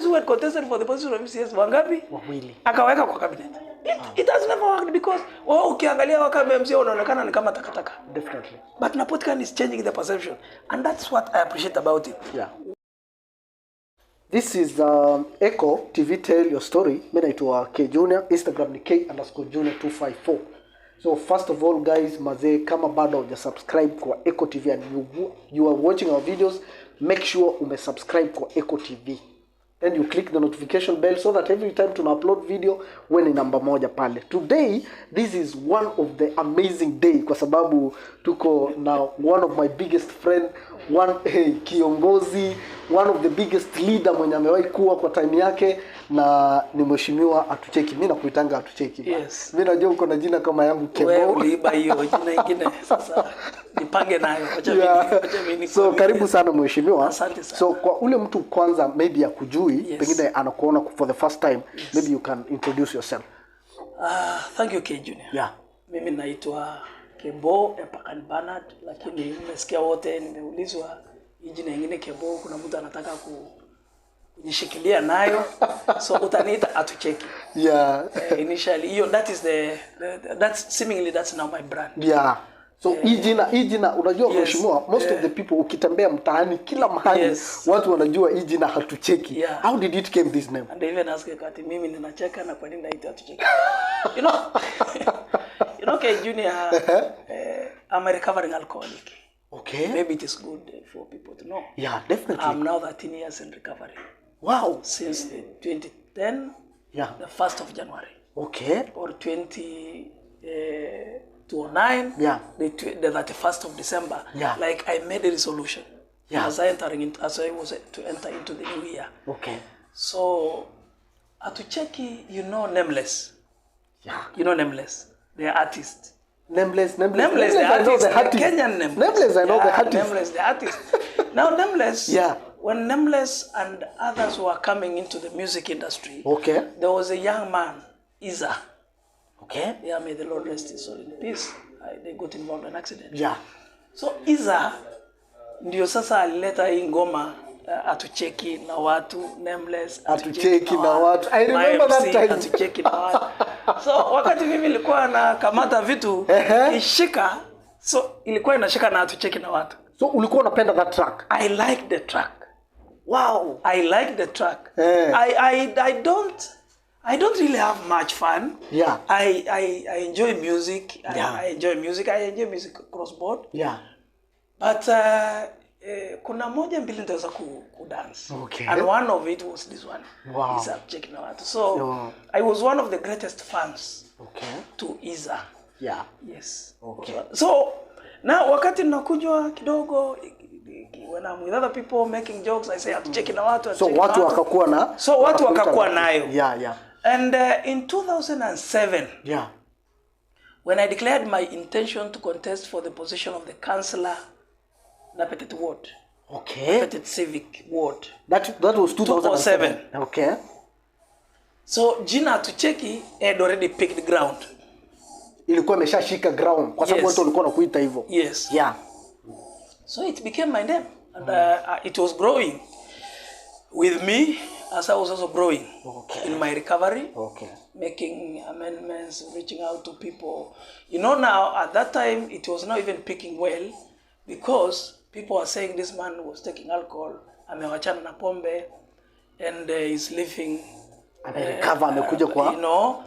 who had contested for the position of MCS wangapi? Wawili. Akaweka kwa cabinet. It has never worked because ukiangalia wakati MCA unaonekana ni kama takataka. Definitely. But Napotican is changing the perception, and that's what I appreciate about it. Yeah. This is Echo TV Tell Your Story. Mimi naitwa K Junior, Instagram ni K_Junior254. So first of all guys, mazee, kama bado hujasubscribe kwa Echo TV and you are watching our videos, make sure umesubscribe kwa Echo TV. Then you click the notification bell so that every time to upload video when ni namba moja pale. Today this is one of the amazing day kwa sababu tuko na one of my biggest friend, kiongozi, one of the biggest leader mwenye amewahi kuwa kwa time yake, na ni mheshimiwa Hatucheki. Mimi nakuitanga Hatucheki. Yes. Mimi najua uko na jina kama yangu Kebo. Wewe uliiba hiyo jina ingine sasa. Nipange nayo. Acha mimi. So karibu sana mheshimiwa. Asante sana. So kwa ule mtu kwanza maybe akujui, pengine anakuona for the first time, maybe you can introduce yourself. Thank you K Junior. Yeah. Mimi naitwa Kebo Epakan Bernard, lakini nimesikia wote nimeulizwa jina nyingine Kebo, kuna mtu anataka kujishikilia nayo. So utaniita Hatucheki. Yeah. Initially hiyo that's seemingly that's now my brand. Yeah. So hii jina unajua mheshimiwa, most of the people ukitembea mtaani kila mahali watu wanajua hii jina Hatucheki. How did it came this name? And even ask kati mimi ninacheka na kwa nini naitwa Hatucheki. You know K Junior, I'm a recovering alcoholic. Okay. Maybe it is good for people to know. Yeah, definitely. I'm now 13 years in recovery. Wow. Since 2010, the 1st of January. Okay. Or 2009, the 31st of December. Yeah. Like I made a resolution. Yeah. As I was to enter into the new year. Okay. So, Hatucheki, you know Nameless. Yeah. You know Nameless, the artist. Nameless, the artist. The Kenyan Nameless. Nameless, I know the artist. Nameless, the artist. Now Nameless, yeah. When Nameless and others were coming into the music industry, there was a young man, Iza. Okay. Yeah, may the Lord rest his soul in peace. They got involved in an accident. Yeah. So Iza, ndio sasa alileta hii ngoma Hatucheki na watu, Nameless, Hatucheki na watu. I remember that time. Hatucheki na watu. So wakati mimi nilikuwa na kamata vitu ishika, so ilikuwa inashika na Hatucheki na watu. So ulikuwa unapenda that track? I like the track. Wow. I like the track. I don't really have much fun. Yeah. I enjoy music. Yeah. I enjoy music. I enjoy music cross board. Yeah. But kuna moja mbili nitaweza dance. Okay. And one of it was this one. Wow. Isa checking out. So I was one of the greatest fans. To Isa. Yeah. Yes. Okay. So now wakati nakujua kidogo, when I'm with other people making jokes, I say Hatucheki na watu. So watu wakakuwa na. So watu wakakuwa nayo. Yeah, yeah. And in 2007, when I declared my intention to contest for the position of the councillor, Napetet Ward. Okay. Napetet Civic Ward. That was 2007. Okay. So jina Hatucheki had already picked ground. Ilikuwa imeshashika ground kwa sababu watu walikuwa wanakuita hivyo. Yes. Yeah. So it became my name, and it was growing with me as I was also growing in my recovery, making amendments, reaching out to people. You know, now at that time it was not even picking well because people were saying this man was taking alcohol, amewachana na pombe, and is living. You know,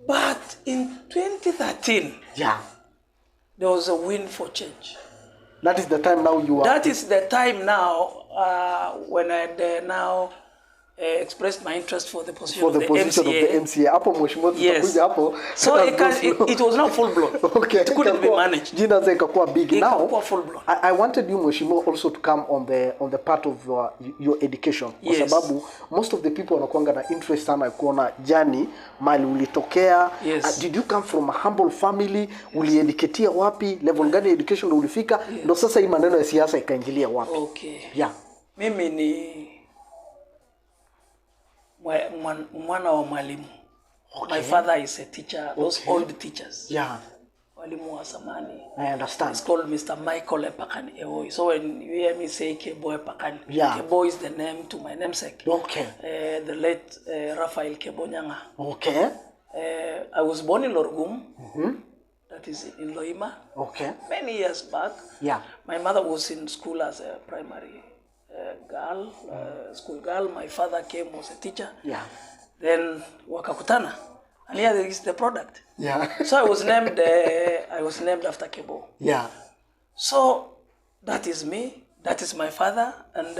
but in 2013, there was a win for change. That is the time now you are. That is the time now when I now expressed my interest for the position of the M.C.A. Hapo mheshimiwa tutakuja hapo. So it was not full blown. Okay. It couldn't be managed. Jina zake ikakuwa big now. Full blown. I wanted you mheshimiwa also to come on the part of your education. Kwa sababu most of the people wanakuanga na interest sana kuona jani mali ulitokea. Did you come from a humble family? Ulieducatea wapi? Level gani education ulifika? Ndio sasa hii maneno ya siasa ikaingilia wapi? Okay. Yeah. Mimi ni mwana wa mwalimu. My father is a teacher, those old teachers. Yeah. walimu wa samani. I understand. It's called Mr. Michael Epakani Ewoy. So when you hear me say Kebo Epakani, Yeah. Kebo is the name to my namesake. Okay. The late Raphael Kebo Nyanga. Okay. I was born in Lorgum. That is in Loima. Okay. Many years back. Yeah. My mother was in school as a primary girl, school girl. My father came as a teacher. Yeah. Then wakakutana. And here is the product. Yeah. So I was named after Kebo. Yeah. So that is me. That is my father. And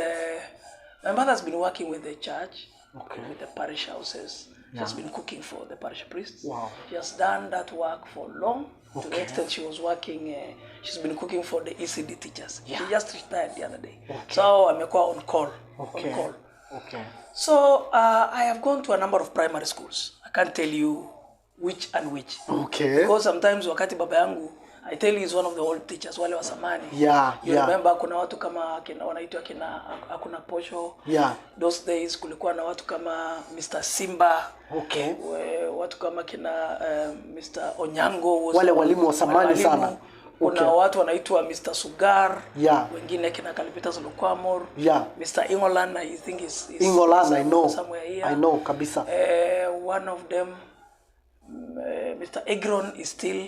my mother has been working with the church, with the parish houses. She has been cooking for the parish priests. Wow. She has done that work for long. To the extent she was working, she's been cooking for the ECD teachers. Yeah. She just retired the other day. So I'm on call. Okay. On call. Okay. So I have gone to a number of primary schools. I can't tell you which and which. Okay. Because sometimes wakati baba yangu, I tell you he's one of the old teachers, wale wa samani. Yeah. You remember kuna watu kama wanaitwa hakuna posho. Yeah. Those days kulikuwa na watu kama Mr. Simba. Okay. Watu kama Mr. Onyango. Wale walimu wa samani sana. Kuna watu wanaitwa Mr. Sugar. Yeah. Wengine kina Kalipita Zulukwamor. Yeah. Mr. Ingolan, I think is Ingolan, I know. Somewhere here. I know, kabisa. One of them, Mr. Egron is still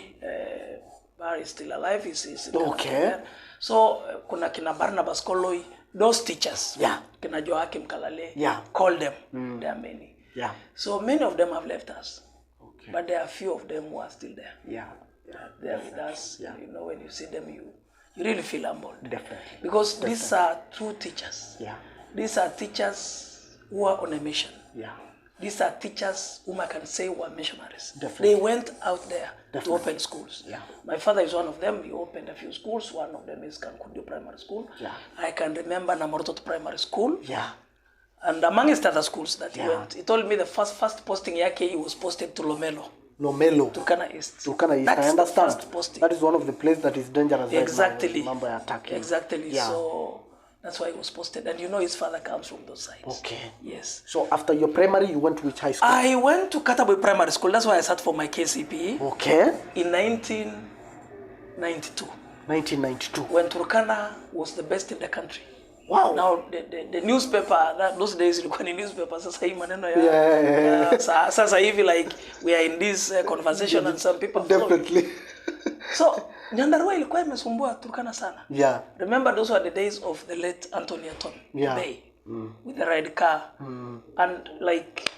alive. He's okay. So kuna kina Barnabas Koloi, those teachers. Yeah. Kina Joachim Kalale. Yeah. Call them. There are many. Yeah. So many of them have left us. Okay. But there are a few of them who are still there. Yeah. They're with us. Yeah. You know, when you see them, you really feel humbled. Definitely. Because these are true teachers. Yeah. These are teachers who are on a mission. Yeah. These are teachers whom I can say were missionaries. Definitely. They went out there to open schools. Yeah. My father is one of them. He opened a few schools. One of them is Kankudu Primary School. Yeah. I can remember Namorotot Primary School. Yeah. And amongst other schools that he went. He told me the first posting yake, he was posted to Lomelo. Turkana East. Turkana East. That's I understand. The first posting. That is one of the places that is dangerous. Exactly. Right now, exactly. Yeah. So that's why he was posted. And you know his father comes from those sides. Okay. Yes. So after your primary, you went to which high school? I went to Kataboy Primary School. That's why I sat for my KCPE. Okay. In 1992. 1992. When Turkana was the best in the country. Wow. Now the newspaper, those days ilikuwa ni newspaper, sasa hii maneno ya sasa hivi like we are in this conversation and some people definitely. So Nyandarua ilikuwa imesumbua Turkana sana. Yeah. Remember those were the days of the late Anthony Aton Bay with the red car and like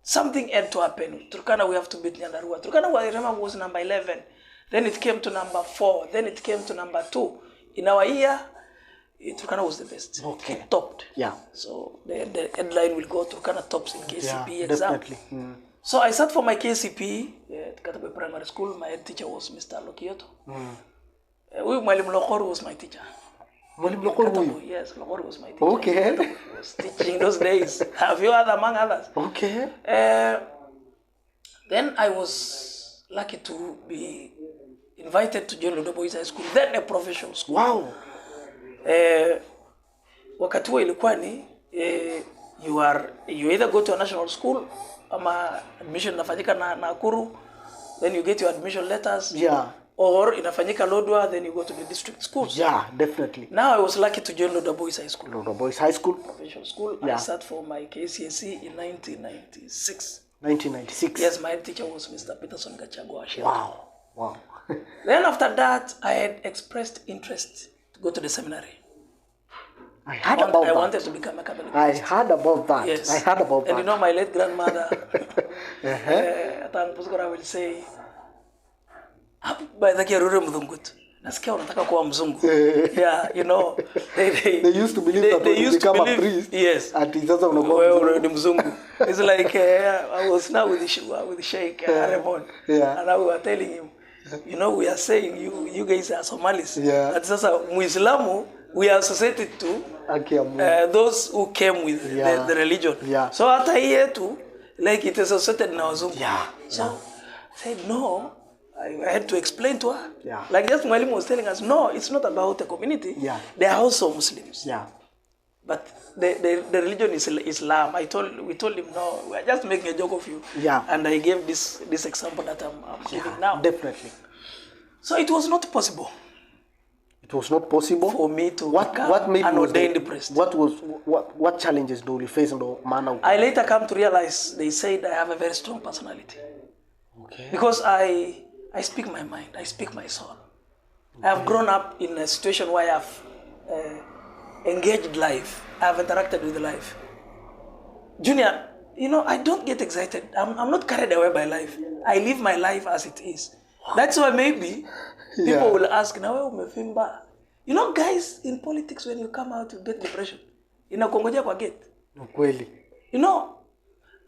something had to happen. Turkana, we have to beat Nyandarua. Turkana, I remember, was number 11. Then it came to number 4. Then it came to number 2. In our year, Turkana was the best. Okay. It topped. Yeah. So the headline will go Turkana tops in KCPE exam. Definitely. So I sat for my KCPE at Katabe Primary School. My head teacher was Mr. Lokioto. Mwalimu Lokoro was my teacher. Mwalimu Lokoro? Yes, Lokoro was my teacher. Okay. He was teaching those days. A few other among others. Okay. Then I was lucky to be invited to join Lodwar Boys High School, then a professional school. Wow. Wakati huo ilikuwa ni you either go to a national school ama admission inafanyika na Nakuru, then you get your admission letters. Yeah. Or inafanyika Lodwar, then you go to the district schools. Yeah, definitely. Now I was lucky to join Lodwar Boys High School. Lodwar Boys High School. Professional school. Yeah. I sat for my KCSE in 1996. 1996. Yes, my teacher was Mr. Peterson Gachagua. Wow. Wow. Then after that, I had expressed interest to go to the seminary. I wanted to become a Catholic priest. I heard about that. Yes. I heard about that. And you know, my late grandmother, Pusgora will say, by the Kirure Mudungut. Nasikia unataka kuwa mzungu. Yeah, you know, they used to believe that when you become a priest, yes, ati sasa unakuwa mzungu. It's like I was now with the Sheikh Aremon, and I was telling him, you know, we are saying you guys are Somalis. Yeah. Ati sasa Muislamu we are associated to those who came with the religion. Yeah. So hata here too, like it is associated na wazungu. Yeah. So I said no. I had to explain to her. Yeah. Like just Mwalimu was telling us, no, it's not about the community. Yeah. They are also Muslims. Yeah. But the religion is Islam. We told him, no, we are just making a joke of you. Yeah. And I gave this example that I'm giving now. Definitely. So it was not possible. It was not possible for me to what made an ordained priest. What challenges do you face? I later come to realize they said I have a very strong personality. Okay. Because I speak my mind, I speak my soul. Okay. I have grown up in a situation where I have engaged life. I have interacted with life. Junior, I don't get excited. I'm not carried away by life. I live my life as it is. That's why maybe people will ask, now, guys, in politics, when you come out, you get depression. Inakongoja kwa get. Kweli.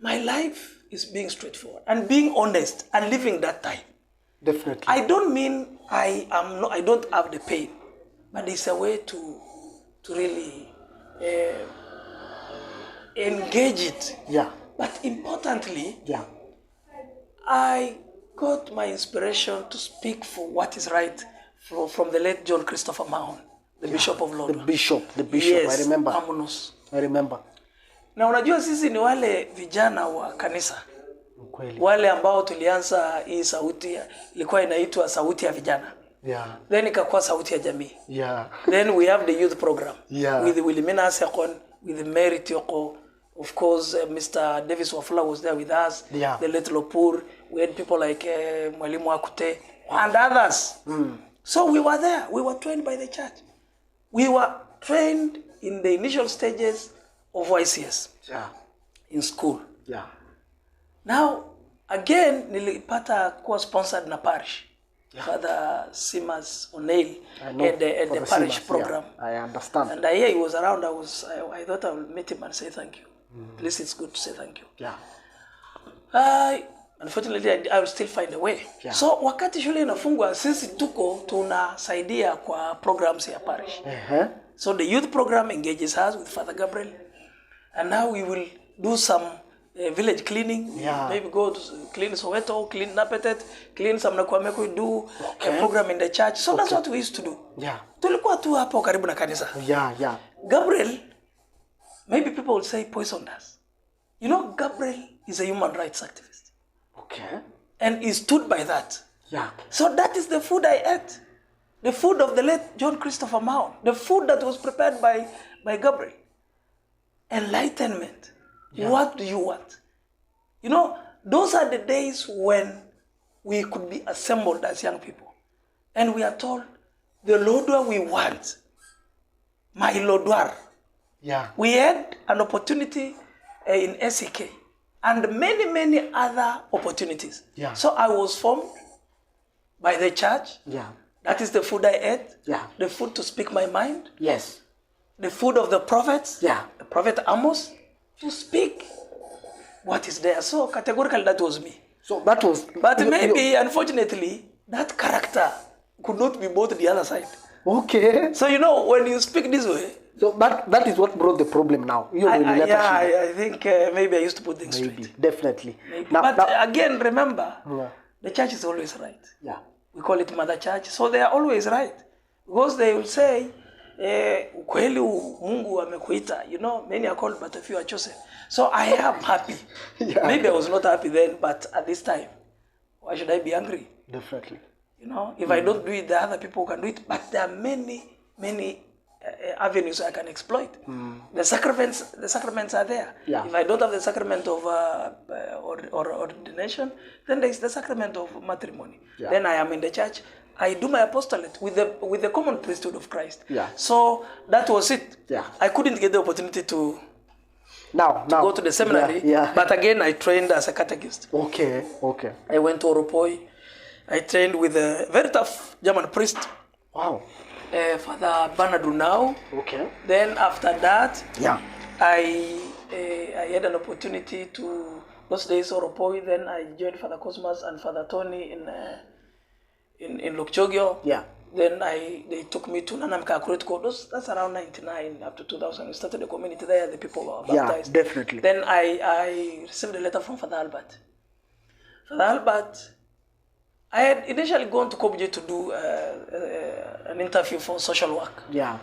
My life is being straightforward and being honest and living that time. Definitely. I don't mean I don't have the pain, but it's a way to really engage it. Yeah. But importantly, yeah, I got my inspiration to speak for what is right from the late John Christopher Mahon, the Bishop of Lodwar. The bishop, yes, I remember. Amunos. I remember. Na unajua sisi ni wale vijana wa kanisa. Kweli. Wale ambao tulianza hii sauti ilikuwa inaitwa sauti ya vijana. Yeah. Then ikakuwa sauti ya jamii. Yeah. Then we have the youth program. Yeah. With Wilhelmina Sekon, with Mary Tioko, of course Mr. Davis Wafula was there with us. Yeah. The late Lopur, we had people like Mwalimu Akute and others. So we were there. We were trained by the church. We were trained in the initial stages of YCS. Yeah. In school. Yeah. Now, again, nilipata kuwa sponsored na parish. Yeah. Father Simas O'Neill and the parish Simas, program. Yeah, I understand. And he was around. I thought I would meet him and say thank you. At least it's good to say thank you. Yeah. Unfortunately, I will still find a way. Yeah. So wakati shule inafungwa, sisi tuko tunasaidia kwa programs ya parish. So the youth program engages us with Father Gabriel, and now we will do some village cleaning. Yeah. Maybe go to clean Soweto, clean Napetet, clean some Nakwameko, do a program in the church. So that's what we used to do. Yeah. Tulikuwa tu hapo karibu na kanisa. Yeah. Gabriel, maybe people will say poisoned us. Gabriel is a human rights activist. Okay. And he stood by that. Yeah. So that is the food I ate. The food of the late John Christopher Mahon. The food that was prepared by Gabriel. Enlightenment. Yeah. What do you want? Those are the days when we could be assembled as young people. And we are told, the Lodwar we want. My Lodwar. Yeah. We had an opportunity in M.C.A. and many, many other opportunities. Yeah. So I was formed by the church. Yeah. That is the food I ate. Yeah. The food to speak my mind. Yes. The food of the prophets. Yeah. The prophet Amos. To speak what is there. So categorically that was me. So that was... But maybe, unfortunately, that character could not be both the other side. Okay. So when you speak this way... So that is what brought the problem now. I think maybe I used to put things straight. Definitely. But again, remember, the church is always right. Yeah. We call it Mother Church. So they are always right. Because they will say, kweli Mungu amekuita. Many are called, but a few are chosen. So I am happy. Yeah. Maybe I was not happy then, but at this time, why should I be angry? Definitely. If I don't do it, the other people can do it. But there are many, many avenues I can exploit. The sacraments are there. Yeah. If I don't have the sacrament of ordination, then there is the sacrament of matrimony. Yeah. Then I am in the church. I do my apostolate with the common priesthood of Christ. Yeah. So that was it. Yeah. I couldn't get the opportunity to go to the seminary. Yeah. But again, I trained as a catechist. Okay. I went to Oropoi. I trained with a very tough German priest. Wow. Father Bernard Runau. Okay. Then after that, yeah, I had an opportunity to those days Oropoi. Then I joined Father Cosmas and Father Tony in Lokchogyo. Yeah. Then they took me to Nanamka Akuretko. That's around 99 up to 2000. We started the community there. The people were baptized. Yeah, definitely. Then I received a letter from Father Albert. Father Albert, I had initially gone to Kobuje to do an interview for social work. Yeah.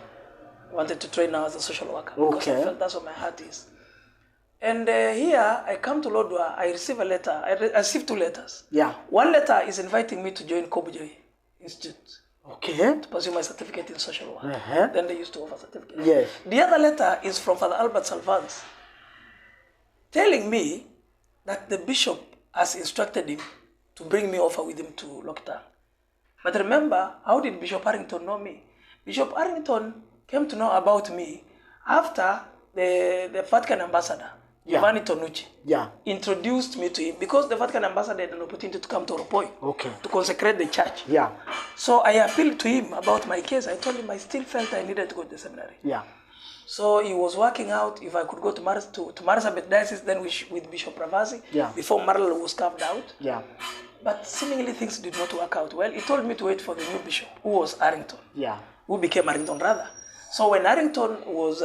I wanted to train now as a social worker. Okay. Because I felt that's what my heart is. And here, I come to Lodwar, I receive a letter. I received 2 letters. Yeah. One letter is inviting me to join Kobuje Institute Okay. to pursue my certificate in social work. Uh-huh. Then they used to offer certificates. Yes. The other letter is from Father Albert Salvans, telling me that the bishop has instructed him to bring me over with him to Lockdown. But remember, how did Bishop Harrington know me? Bishop Harrington came to know about me after the Vatican ambassador, Giovanni Tonucci, introduced me to him, because the Vatican ambassador had an opportunity to come to Oropoi to consecrate the church. Yeah. So I appealed to him about my case. I told him I still felt I needed to go to the seminary. Yeah. So he was working out if I could go to Marsabit Diocese, then with Bishop Ravasi, before Marlon was carved out. Yeah. But seemingly things did not work out well. He told me to wait for the new bishop, who was Harrington. Yeah. Who became Harrington rather. So when Harrington was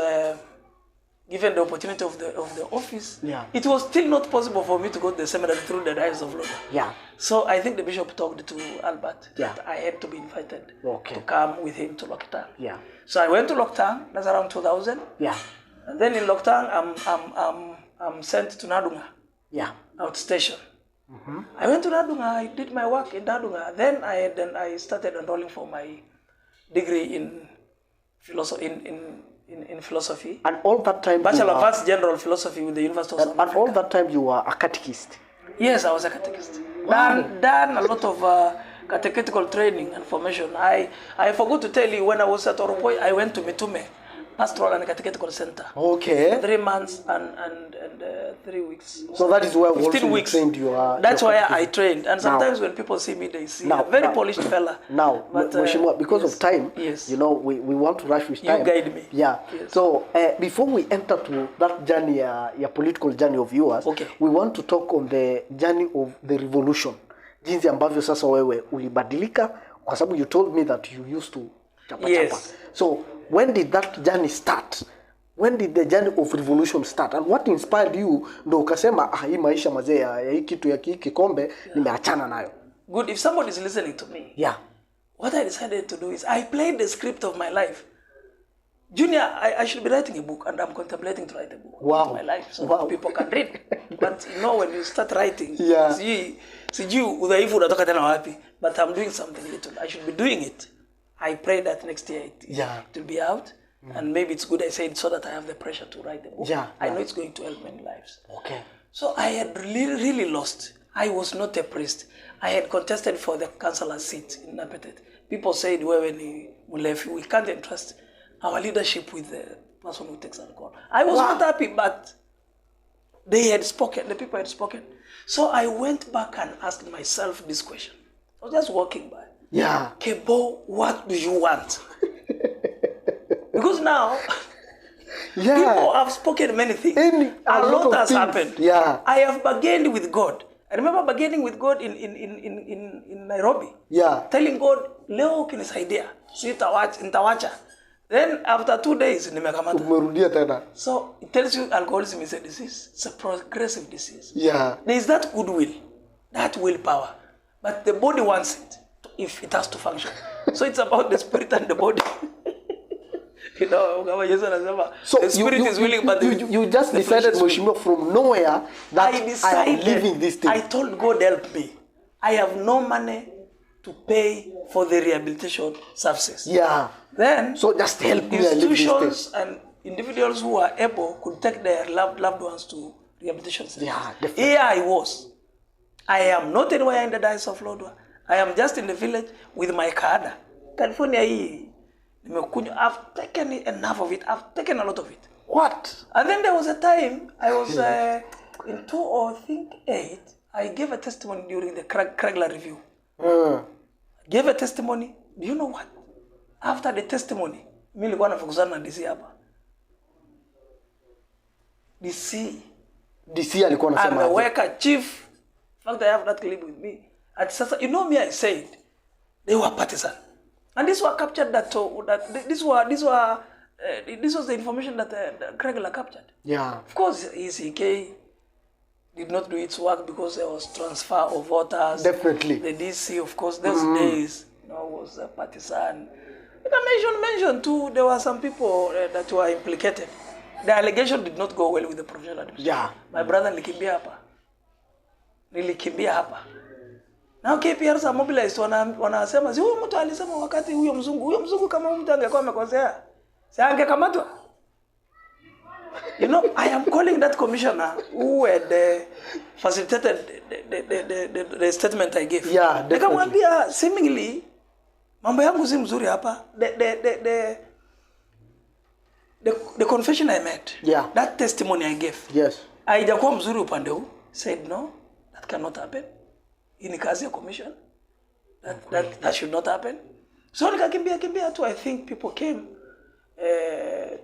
given the opportunity of the office, it was still not possible for me to go to the seminary through the Diocese of Lodwar. Yeah. So I think the bishop talked to Albert that I had to be invited to come with him to Lockdown. Yeah. So I went to Lockdown. That's around 2000. Yeah. And then in Lockdown, I'm sent to Nadunga. Yeah. Outstation. I went to Nadunga. I did my work in Nadunga. Then I started enrolling for my degree in philosophy. In philosophy. And all that time, Bachelor of Arts General Philosophy with the University of South Africa. And all that time, you were a catechist. Yes, I was a catechist. Wow. Done a lot of catechetical training and formation. I forgot to tell you, when I was at Oropoi, I went to Mitume Pastoral and Catechetical Center. Okay. 3 months and 3 weeks. So that is where 15 weeks. Trained you. That's why I trained. And sometimes when people see me, they see a very polished fella. Now, Mheshimiwa, because of time, you know, we want to rush with time. You guide me. Yeah. Yes. So before we enter to that journey, your political journey of yours, we want to talk on the journey of the revolution. Jinsi ambavyo sasa wewe ulibadilika, kwa sababu you told me that you used to chapa. So when did that journey start? When did the journey of revolution start? And what inspired you ndo ukasema hii maisha mazee ya hii kitu ya kikombe nimeachana nayo? Good. If somebody is listening to me, what I decided to do is I played the script of my life. Junior, I should be writing a book, and I'm contemplating to write a book of my life so that people can read. But you know, when you start writing, but I'm doing something little. I should be doing it. I pray that next year it will be out. And maybe it's good I say it so that I have the pressure to write the book. I know it's going to help many lives. Okay. So I had really lost. I was not a priest. I had contested for the councillor's seat in Napetet. People said, we can't entrust our leadership with the person who takes alcohol. I was not happy, but they had spoken, the people had spoken. So I went back and asked myself this question. I was just walking by. Kebo, what do you want? Because now, people have spoken many things. A lot has happened. I have bargained with God. I remember bargaining with God in Nairobi. Telling God, leo kinisaidia, nitawacha. Then after 2 days, nimekamata. So it tells you alcoholism is a disease. It's a progressive disease. There is that goodwill, that willpower, but the body wants it if it has to function. So it's about the spirit and the body. You know, so the spirit is willing, but you just decided, Mheshimiwa, from nowhere that I am living this thing. I told God, help me. I have no money to pay for the rehabilitation services. Then, so just help me. Institutions and individuals who are able could take their loved ones to rehabilitation centers. Definitely. Here I was. I am not anywhere in the Diocese of Lodwar. I am just in the village with my kada. California, I've taken enough of it. I've taken a lot of it. What? And then there was a time I was in 2008. I gave a testimony during the Kregler review. Gave a testimony. Do you know what? After the testimony, nilikuwa nafukuzana na DC hapa. DC alikuwa anasema ameweka chief. In fact, I have that clip with me. At sasa, you know me, I said they were partisan, and these were captured. This was the information that Kregler captured. Of course, M.C.A did not do its work because there was transfer of voters. Definitely. The DC, of course, those days, was a partisan. I mentioned too, there were some people that were implicated. The allegation did not go well with the provincial administration. My brother nilikimbia hapa. Now KPRs are mobilized, wanasema si huyu mtu alisema wakati huyo mzungu kama mtu angekuwa amekosea si angekamatwa. You know, I am calling that commissioner who had facilitated the statement I gave. Yeah, definitely. Nikamwambia seemingly mambo yangu si mzuri hapa. The confession I made. Yeah. That testimony I gave. Yes. Haijakuwa mzuri upande huu. Said no, that cannot happen. In kazi ya commission. That should not happen. So nikakimbia tu. I think people came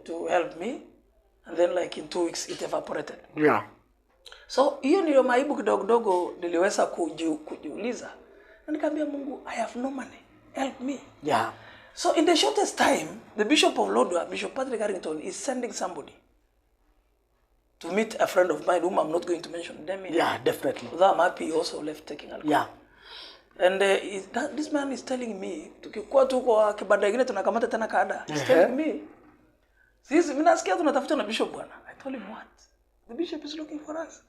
to help me. And then like in 2 weeks it evaporated. Yeah. So hiyo ndio maibu kidogo niliweza kujiuliza. Na nikamwambia Mungu, I have no money. Help me. Yeah. So in the shortest time, the Bishop of Lodwar, Bishop Patrick Harrington, is sending somebody to meet a friend of mine whom I'm not going to mention them. Yeah, definitely. Although I'm happy he also left taking alcohol. Yeah. And this man is telling me, tukikuwa tu kwa kibanda kingine tunakamata tena kada. He's telling me, sisi mimi nasikia tunatafuta na bishop bwana. I told him what? The bishop is looking for us.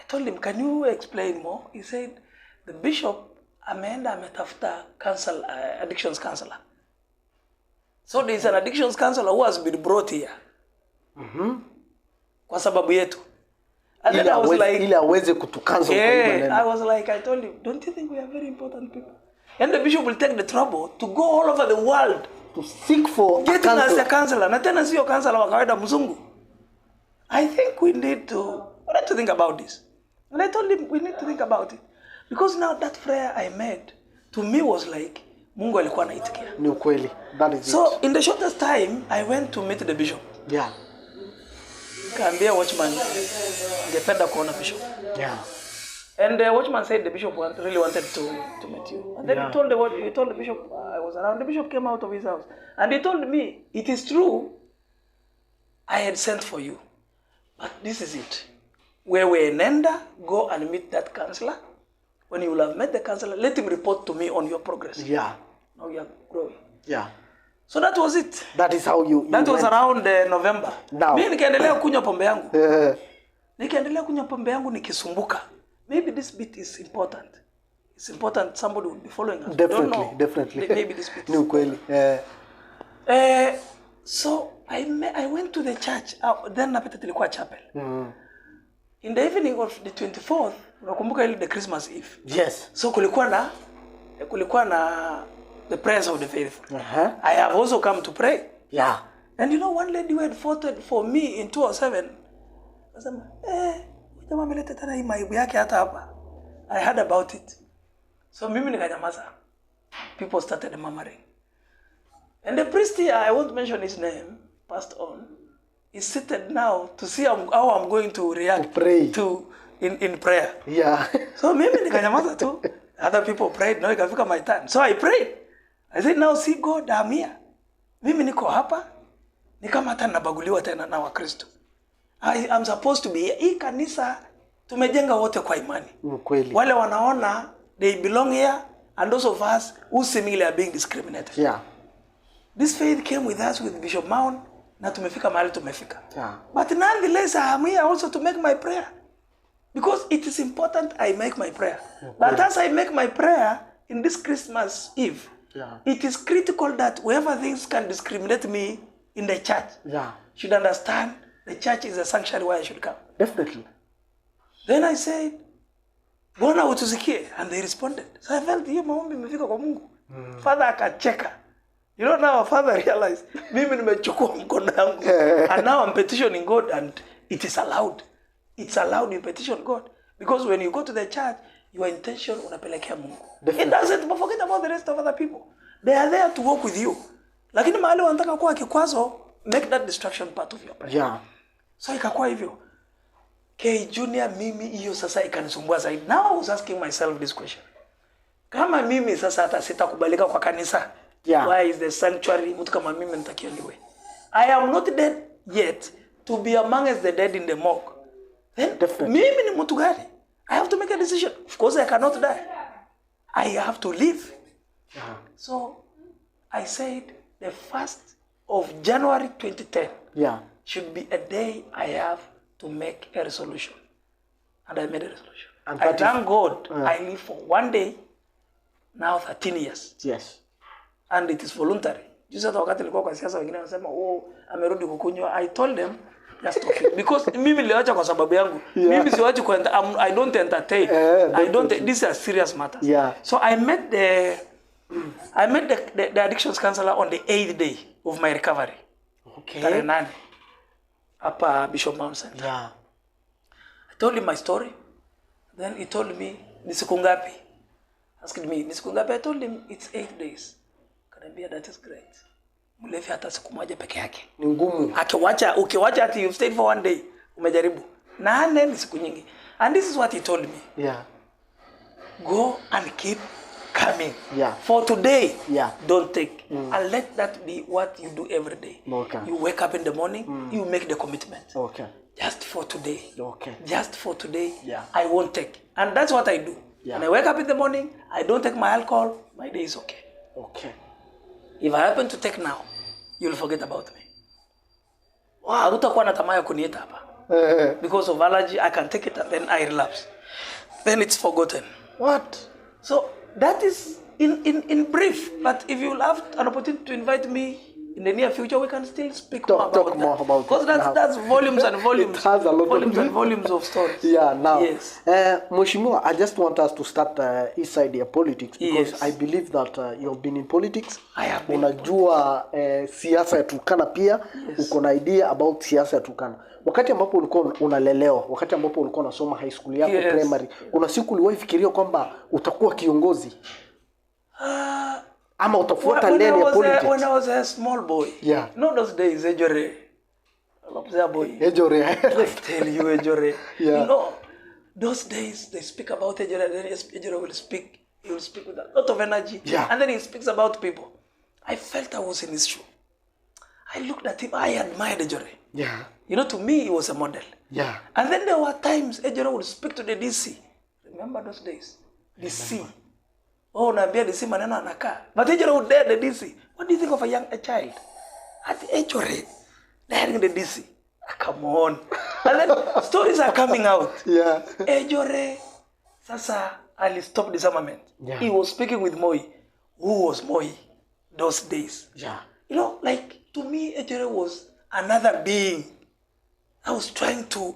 I told him, can you explain more? He said, the bishop ameenda ametafuta addictions counselor. So there is an addictions counselor who has been brought here. Kwa sababu yetu. And then I was like, ili aweze kutucancel. Yeah, I was like, I told him, don't you think we are very important people? And the bishop will take the trouble to go all over the world to seek for getting us a counselor. Na tena sio counselor wa kawaida mzungu. I think we need to think about this. And I told him we need to think about it. Because now that prayer I made, to me was like, Mungu alikuwa anaitikia. Ni ukweli. That is so in the shortest time, I went to meet the bishop. Yeah. Kaambia watchman, ngependa kuona bishop. Yeah. And the watchman said the bishop really wanted to meet you. And then he told the bishop I was around. The bishop came out of his house. And he told me, it is true, I had sent for you. But this is it. Wewe nenda, go and meet that counselor. When you will have met the counselor, let him report to me on your progress. Yeah. Now you are growing. Yeah. So that was it. That is how you That was around November. Now. Mimi nikaendelea kunywa pombe yangu. Nikaendelea kunywa pombe yangu nikisumbuka. Maybe this bit is important. It's important somebody will be following us. Definitely, don't know. definitely. Maybe this bit is important. So I went to the church. Then napita tulikuwa chapel. In the evening of the 24th, unakumbuka ile the Christmas Eve. Yes. So kulikuwa na the prayers of the faithful. I have also come to pray. Yeah. And you know, one lady who had voted for me in 2007, akasema, jamaa ameleta tena hii maibu yake hata hapa. I heard about it. So mimi nikanyamaza. People started murmuring. And the priest here, I won't mention his name, passed on, is seated now to see how I'm going to react in prayer. Yeah. So mimi nikanyamaza tu. Other people prayed, now ikafika my turn. So I prayed. I said, now see God, I'm here. Mimi niko hapa. Ni kama hata nabaguliwa tena na Wakristo. I'm supposed to be here. Hii kanisa tumejenga wote kwa imani. Kweli. Wale wanaona they belong here and those of us who seemingly are being discriminated. Yeah. This faith came with us with Bishop Mount na tumefika mahali tumefika. Yeah. But nonetheless I am here also to make my prayer. Because it is important I make my prayer. But as I make my prayer in this Christmas Eve, it is critical that whoever thinks can discriminate me in the church should understand the church is a sanctuary where I should come. Definitely. Then I said, Bwana utusikie, and they responded. So I felt hiyo maombi imefika kwa Mungu. Father akacheka. You know, now Father realized, mimi nimechukua mkono yangu. And now I'm petitioning God and it is allowed. It's allowed you petition God. Because when you go to the church, your intention unapelekea Mungu. It doesn't forget about the rest of other people. They are there to work with you. Lakini mahali wanataka kuwa kikwazo, make that distraction part of your prayer. Yeah. So ikakuwa hivyo. K Junior, mimi hiyo sasa ikanisumbua zaidi. Now I was asking myself this question. Kama mimi sasa hata sitakubalika kwa kanisa. Why is the sanctuary mtu kama mimi nitakieliwe? I am not dead yet to be amongst the dead in the morgue. Then mimi ni mtu gani? I have to make a decision. Of course I cannot die. I have to live. So I said the 1st of January 2010 should be a day I have to make a resolution. And I made a resolution. And I thank God I live for one day now 13 years. Yes. And it is voluntary. Juzi hata wakati nilikuwa kwa siasa wengine wanasema amerudi kukunywa. I told them just stop it. Because mimi niliacha kwa sababu yangu. Mimi siwachi I don't entertain. This is a serious matter. Yeah. So I met the addictions counselor on the 8th day of my recovery. Okay. Tarehe 8 hapa Bishop Mount Center. Yeah. I told him my story. Then he told me ni siku ngapi? Asked me ni siku ngapi? I told him it's 8 days. Kanambia that is great. Mlevi hata siku moja peke yake. Ni ngumu. Ukiwacha ati you stayed for 1 day, umejaribu. 8 ni siku nyingi. And this is what he told me. Yeah. Go and keep coming. Yeah. For today, don't take. And let that be what you do every day. Okay. You wake up in the morning, you make the commitment. Okay. Just for today. Okay. Just for today, Yeah. I won't take. And that's what I do. Yeah. When I wake up in the morning, I don't take my alcohol, my day is okay. Okay. If I happen to take now, you'll forget about me. Wow, hutakuwa na tamaa ya kuniita hapa. Because of allergy, I can take it and then I relapse. Then it's forgotten. What? So that is in brief. But if you'll have an opportunity to invite me in the near future, we can still speak more about it. Because that's volumes and volumes. It has a lot volumes and volumes of stories. Yeah, now. Yes. Mheshimiwa, I just want us to start inside your politics because Yes. I believe that you've been in politics. I have been. Unajua siasa ya Turkana pia, uko na idea about siasa ya Turkana. Wakati ambapo ulikuwa unalelewa, wakati ambapo ulikuwa unasoma high school yako, primary, una siku uliwahi fikiria kwamba utakuwa kiongozi? Ama utafuata lane ya politics? When I was a small boy. Yeah. Not those days, Ejore. Boy. Ejore. I tell you, Ejore. Yeah. You know, those days they speak about Ejore, then Ejore will speak. He will speak with a lot of energy. Yeah. And then he speaks about people. I felt I was in his shoe. I looked at him. I admired Ejore. Yeah. You know, to me, he was a model. Yeah. And then there were times Ejore would speak to the DC. Remember those days? DC. Oh, naambia DC maneno anakaa. But Ejore would dare the DC. What do you think of a child? At Ejore, daring the DC. Come on. And then stories are coming out. Yeah. Ejore, sasa, Ali stopped disarmament. Yeah. He was speaking with Moi. Who was Moi those days? Yeah. You know, like, to me, Ejore was another being. I was trying to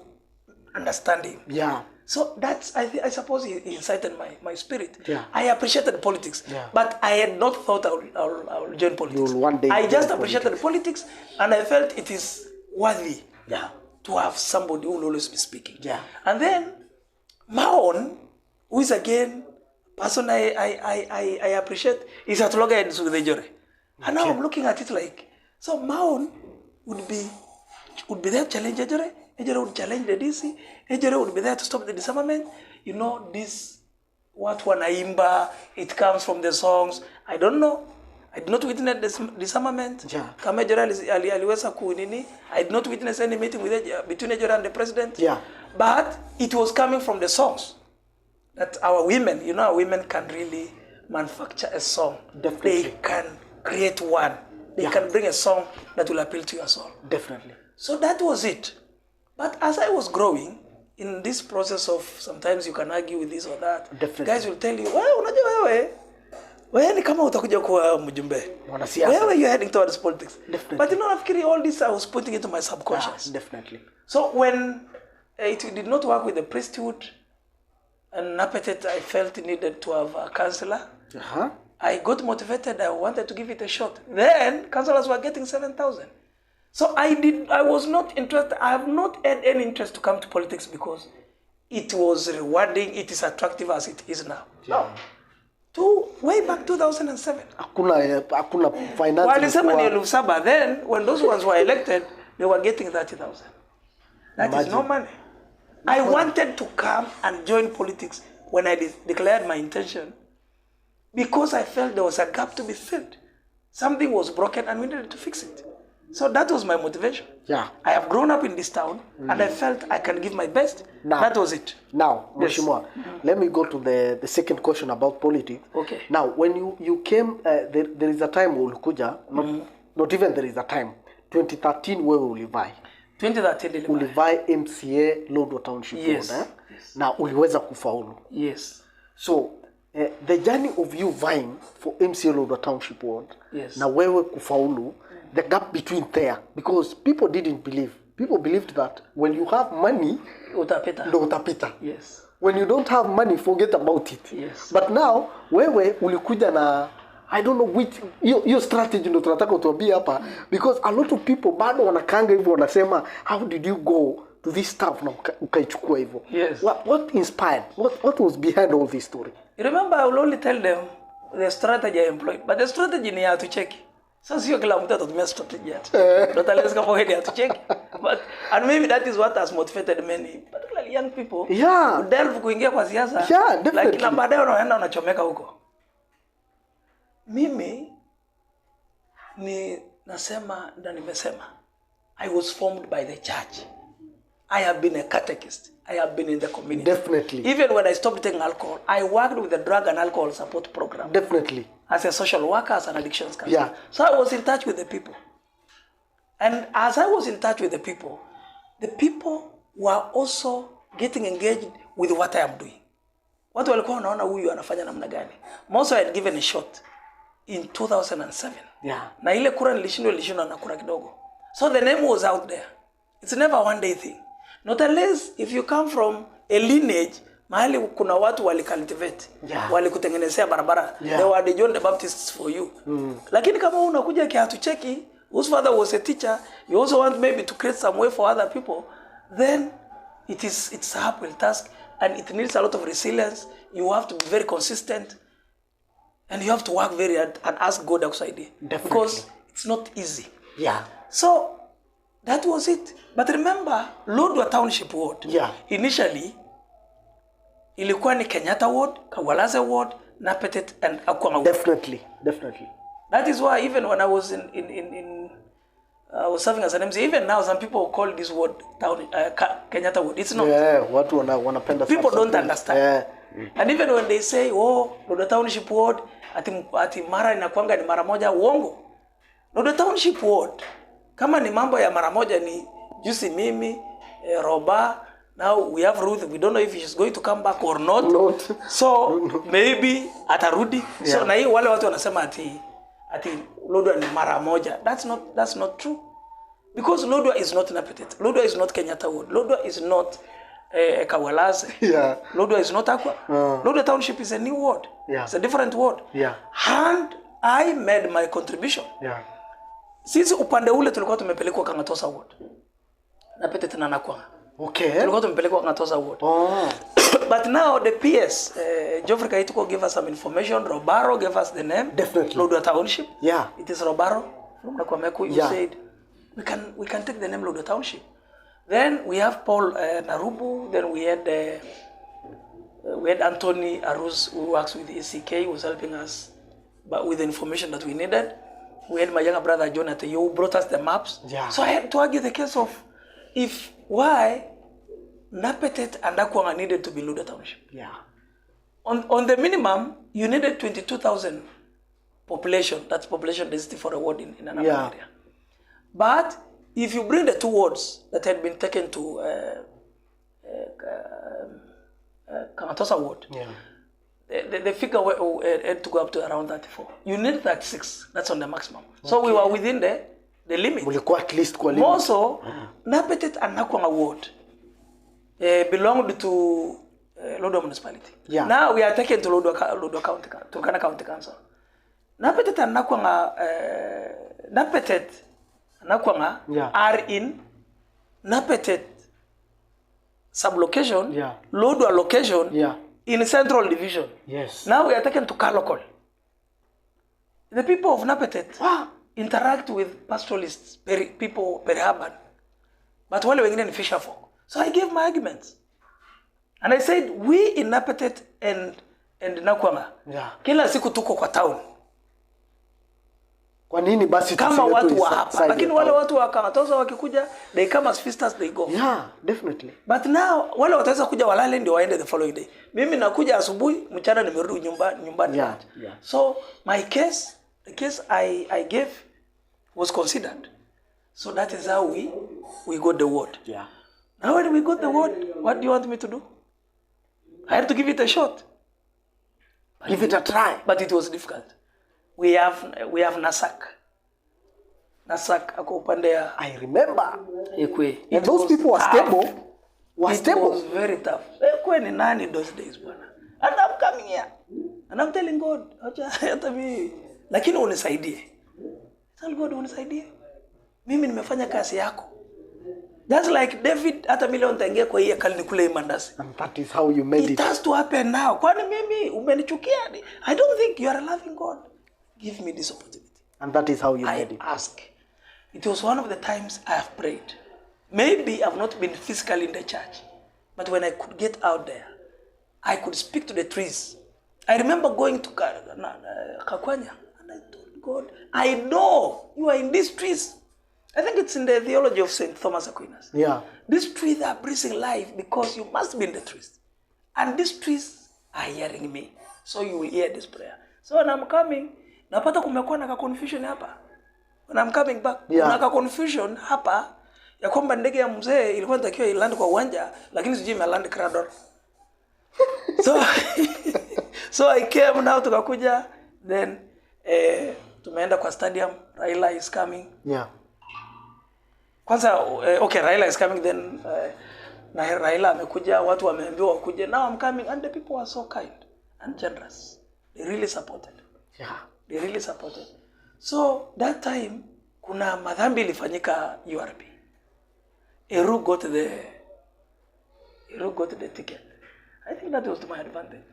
understand him. Yeah. So that's, I suppose he incited my spirit. Yeah. I appreciated politics, but I had not thought I would join politics. You'll one day I just join appreciated politics, and I felt it is worthy Yeah. to have somebody who will always be speaking. Yeah. And then Maon, who is again person I appreciate, is at loggerheads with Ejore. And now I'm looking at it like, so Maon would be there to challenge Ejore. Ejore would challenge the DC. Ejore would be there to stop the disarmament. You know, this, what wanaimba, it comes from the songs. I don't know. I did not witness the disarmament. Yeah. Kama Ejore aliweza kunini. I did not witness any meeting between Ejore and the president. Yeah. But it was coming from the songs. That our women, you know, our women can really manufacture a song. Definitely. They can create one. They can bring a song that will appeal to your soul. Definitely. So that was it. But as I was growing, in this process of sometimes you can argue with this or that, Definitely. guys will tell you, unajua wewe ni kama utakuja kuwa mjumbe. Mwanasiasa. You're heading towards politics. Definitely. But you know, nafikiri all this I was putting into my subconscious. Yeah, definitely. So when it did not work with the priesthood, an appetite I felt needed to have a counselor, I got motivated. I wanted to give it a shot. Then counselors were getting 7,000. So I was not interested. I have not had any interest to come to politics because it was rewarding. It is attractive as it is now. Yeah. No. Way back 2007. Hakuna finance. Walisema ni 7,000. Then when those ones were elected, they were getting 30,000. That is no money. I wanted to come and join politics when I declared my intention because I felt there was a gap to be filled. Something was broken and we needed to fix it. So that was my motivation. Yeah. I have grown up in this town and I felt I can give my best. Now, that was it. Now, Yes. Mheshimiwa, let me go to the second question about politics. Okay. Now, when you came, there is a time ulikuja, not even there is a time, 2013 wewe ulivai. 2013 ulivai M.C.A. Lodwar Township. Yes. Na uliweza kufaulu. Yes. So, the journey of you vying for M.C.A. Lodwar Township Ward, Yes. na wewe kufaulu, the gap between there, because people didn't believe. People believed that when you have money, Utapita. ndo utapita. Yes. When you don't have money, forget about it. Yes. But now, wewe ulikuja na, I don't know which, your strategy ndo tunataka utuambie hapa, because a lot of people bado wanakanga hivyo wanasema, how did you go to this stuff na ukaichukua hivyo? Yes. What inspired? What was behind all this story? You remember, I will only tell them the strategy I employed. But the strategy ni Hatucheki. So sio kila mtu atatumia strategy yake. Not unless kama wewe ni Hatucheki. But and maybe that is what has motivated many, particularly young people. Yeah. Delve kuingia kwa siasa. Yeah, definitely. Lakini na baadaye unaenda unachomeka huko. Mimi ni nasema na nimesema I was formed by the church. I have been a catechist. I have been in the community. Definitely. Even when I stopped taking alcohol, I worked with the drug and alcohol support program. Definitely. As a social worker, as an addictions counselor. Yeah. So I was in touch with the people. And as I was in touch with the people were also getting engaged with what I am doing. Watu walikuwa wanaona huyu anafanya namna gani. Most I had given a shot in 2007. Yeah. Na ile kura nilishindwa na kura kidogo. So the name was out there. It's never one day thing. Not unless if you come from a lineage, mahali kuna watu wali cultivate, wali kutengenezea barabara. They were the John the Baptists for you. Lakini kama unakuja Hatucheki, whose father was a teacher, you also want maybe to create some way for other people, then it's a uphill task and it needs a lot of resilience. You have to be very consistent and you have to work very hard and ask God outside it. Definitely. Because it's not easy. Yeah. So that was it. But remember, Lodwar Township Ward, initially, ilikuwa ni Kenyatta Ward, Kawalaze Ward, Napetet, and Akwanga Ward. Definitely. That is why even when I was I was serving as an MC, even now some people call this ward Kenyatta Ward. It's not. Yeah, watu wanapenda. People don't understand. Yeah. And even when they say, oh, Lodwar Township Ward, ati mara inakuanga ni mara moja, uongo. Lodwar Township Ward, kama ni mambo ya mara moja ni juzi mimi, Roba, now we have Ruth, we don't know if she's going to come back or not. So maybe atarudi. So na hii wale watu wanasema ati Lodwar ni mara moja. That's not true. Because Lodwar is not Napetet. Lodwar is not Kenyatta Ward. Lodwar is not Kawalaze. Yeah. Lodwar is not Akwa. Lodwar Township is a new ward. Yeah. It's a different ward. Yeah. And I made my contribution. Yeah. Sisi upande ule tulikuwa tumepelekwa Kangatosa Ward. Napetet na Nakwanga. Okay. Tulikuwa tumepelekwa Kangatosa Ward. Oh. But now the PS, Geoffrey Kaituko gave us some information. Robaro gave us the name. Definitely. Lodwar Township. Yeah. It is Robaro from Nakwameku. You said we can take the name Lodwar Township. Then we have Paul Narubu. Then we had Anthony Aruz, who works with the M.C.A, who was helping us, but with the information that we needed. We had my younger brother Jonathan, who brought us the maps. Yeah. So I had to argue the case of why Napetet and Akwanga needed to be Lodwar Township. Yeah. On the minimum, you needed 22,000 population. That's population density for a ward in an urban area. But if you bring the two wards that had been taken to Kangatosa Ward, the figure had to go up to around 34. You need 36. That's on the maximum. So we were within the limit. Mulikuwa at least kwa limit. More so, Napetet and Nakwanga Ward belonged to Lodwar municipality. Yeah. Now we are taken to Lodwar County, Turkana County Council. Napetet and Nakwanga, Napetet and Nakwanga are in Napetet sub-location, Lodwar location, in Central Division. Yes. Now we are taken to Kalokol. The people of Napetet interact with pastoralists, people peri-urban. But wale wengine ni fisher folk. So I gave my arguments. And I said, we in Napetet and Nakwanga, kila siku tuko kwa town. Kwa nini basi kama watu wa hapa? Lakini wale watu wa Kangatosa wakikuja, they come as visitors, they go. Yeah, definitely. But now, wale wataweza kuja walale ndio waende the following day. Mimi nakuja asubuhi, mchana nimerudi nyumbani. So, my case, the case I gave was considered. So that is how we got the word. Yeah. Now when we got the word, what do you want me to do? I had to give it a shot. Give it a try. But it was difficult. We have Nasak ako upande ya. I remember. Ekwe. And those people were stable. It was very tough. Ekwe ni nani those days bwana. And I'm coming here. And I'm telling God, hata mimi lakini unisaidie. Tell God unisaidie. Mimi nimefanya kazi yako. That's like David, hata mimi leo nitaingia kwa hii akali nikule imandasi. And that is how you made it. It has to happen now. Kwani mimi umenichukia? I don't think you are a loving God. Give me this opportunity. And that is how you made it. I ask. It was one of the times I have prayed. Maybe I've not been physically in the church, but when I could get out there, I could speak to the trees. I remember going to Kakwanya, and I told God, I know you are in these trees. I think it's in the theology of St. Thomas Aquinas. Yeah. These trees are breathing life because you must be in the trees. And these trees are hearing me. So you will hear this prayer. So when I'm coming, napata kumekuwa na confusion hapa. When I'm coming back, kuna confusion hapa ya kwamba ndege ya mzee ilikuwa inatakiwa iland kwa uwanja, lakini sijui imeland Cradle. So I came now tukakuja, then tumeenda kwa stadium, Raila is coming. Yeah. Kwanza okay, Raila is coming, then na Raila amekuja, watu wameambiwa wakuje. Now I'm coming and the people are so kind and generous. They really supported. Yeah. They really supported. So that time kuna madhambi ilifanyika URP. Eru got the ticket. I think that was to my advantage.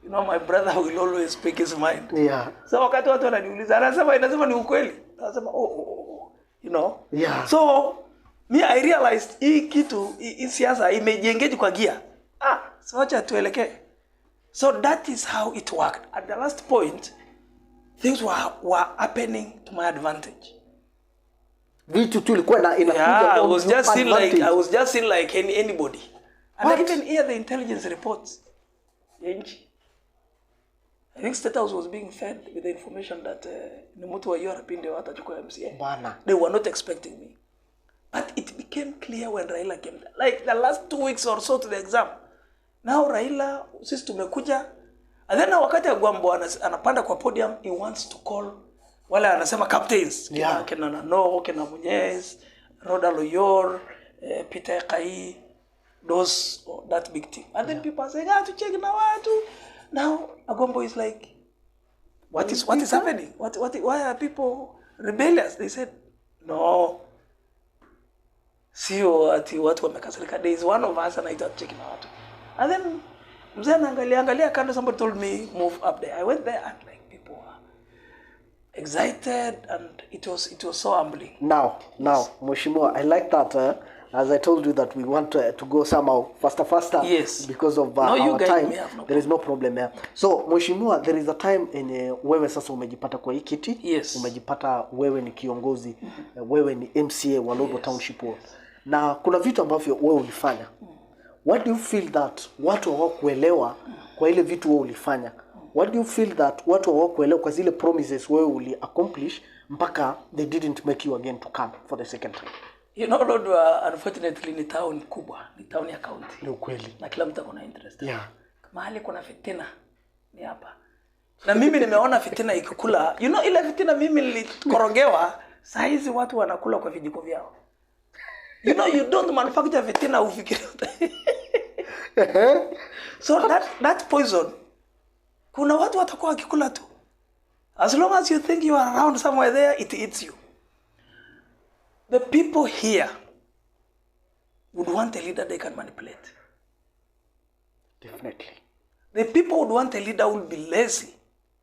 You know, my brother will always speak his mind. Yeah. So wakati watu wananiuliza, anasema ni ukweli. Anasema you know. Yeah. So me I realized hii kitu hii siasa imejengeje kwa gia. So acha tuelekee. So that is how it worked. At the last point, things were happening to my advantage. Vitu tu ilikuwa inakuja. I was just seeing like anybody. And I even hear the intelligence reports. I think State House was being fed with the information that ni mtu wa Europe ndio atachukua M.C.A. Bana. They were not expecting me. But it became clear when Raila came there. Like the last 2 weeks or so to the exam. Now Raila, sisi tumekuja. And then wakati ya Gwambo anapanda kwa podium, he wants to call wale anasema captains. Yeah. Kina Nano, kina Munyez, Roda Loyor, Peter Kai, those, that big team. And then people are saying, Hatucheki na watu. Now Agombo is like, what is happening? Why are people rebellious? They said, no. Sio ati watu wamekasirika. There is one of us anaitwa Hatucheki na watu. And then mzee angalia kando, somebody told me move up there. I went there and like people were excited and it was so humbling. Now, Mheshimiwa, I like that. As I told you that we want to go somehow faster. Yes. Because of our time. There is no problem here. So, Mheshimiwa, there is a time in wewe sasa umejipata kwa hii kiti. Yes. Umejipata wewe ni kiongozi. Wewe ni M.C.A. wa Lodwar Township. Na kuna vitu ambavyo wewe ulifanya. What do you feel that watu hawakuelewa kwa ile vitu wewe ulifanya? What do you feel that watu hawakuelewa kwa zile promises wewe uli accomplish mpaka they didn't make you again to come for the second time? You know, Lodwar, unfortunately ni town kubwa, ni town ya county. Ni ukweli. Na kila mtu akona interest. Yeah. Mahali kuna fitina ni hapa. Na mimi nimeona fitina ikikula. You know, ile fitina mimi nilikorogewa, saa hizi watu wanakula kwa vijiko vyao. You know, you don't manufacture fitina ufikiri. So that poison, kuna watu watakuwa wakikula tu. As long as you think you are around somewhere there, it eats you. The people here would want a leader they can manipulate. Definitely. The people would want a leader who will be lazy.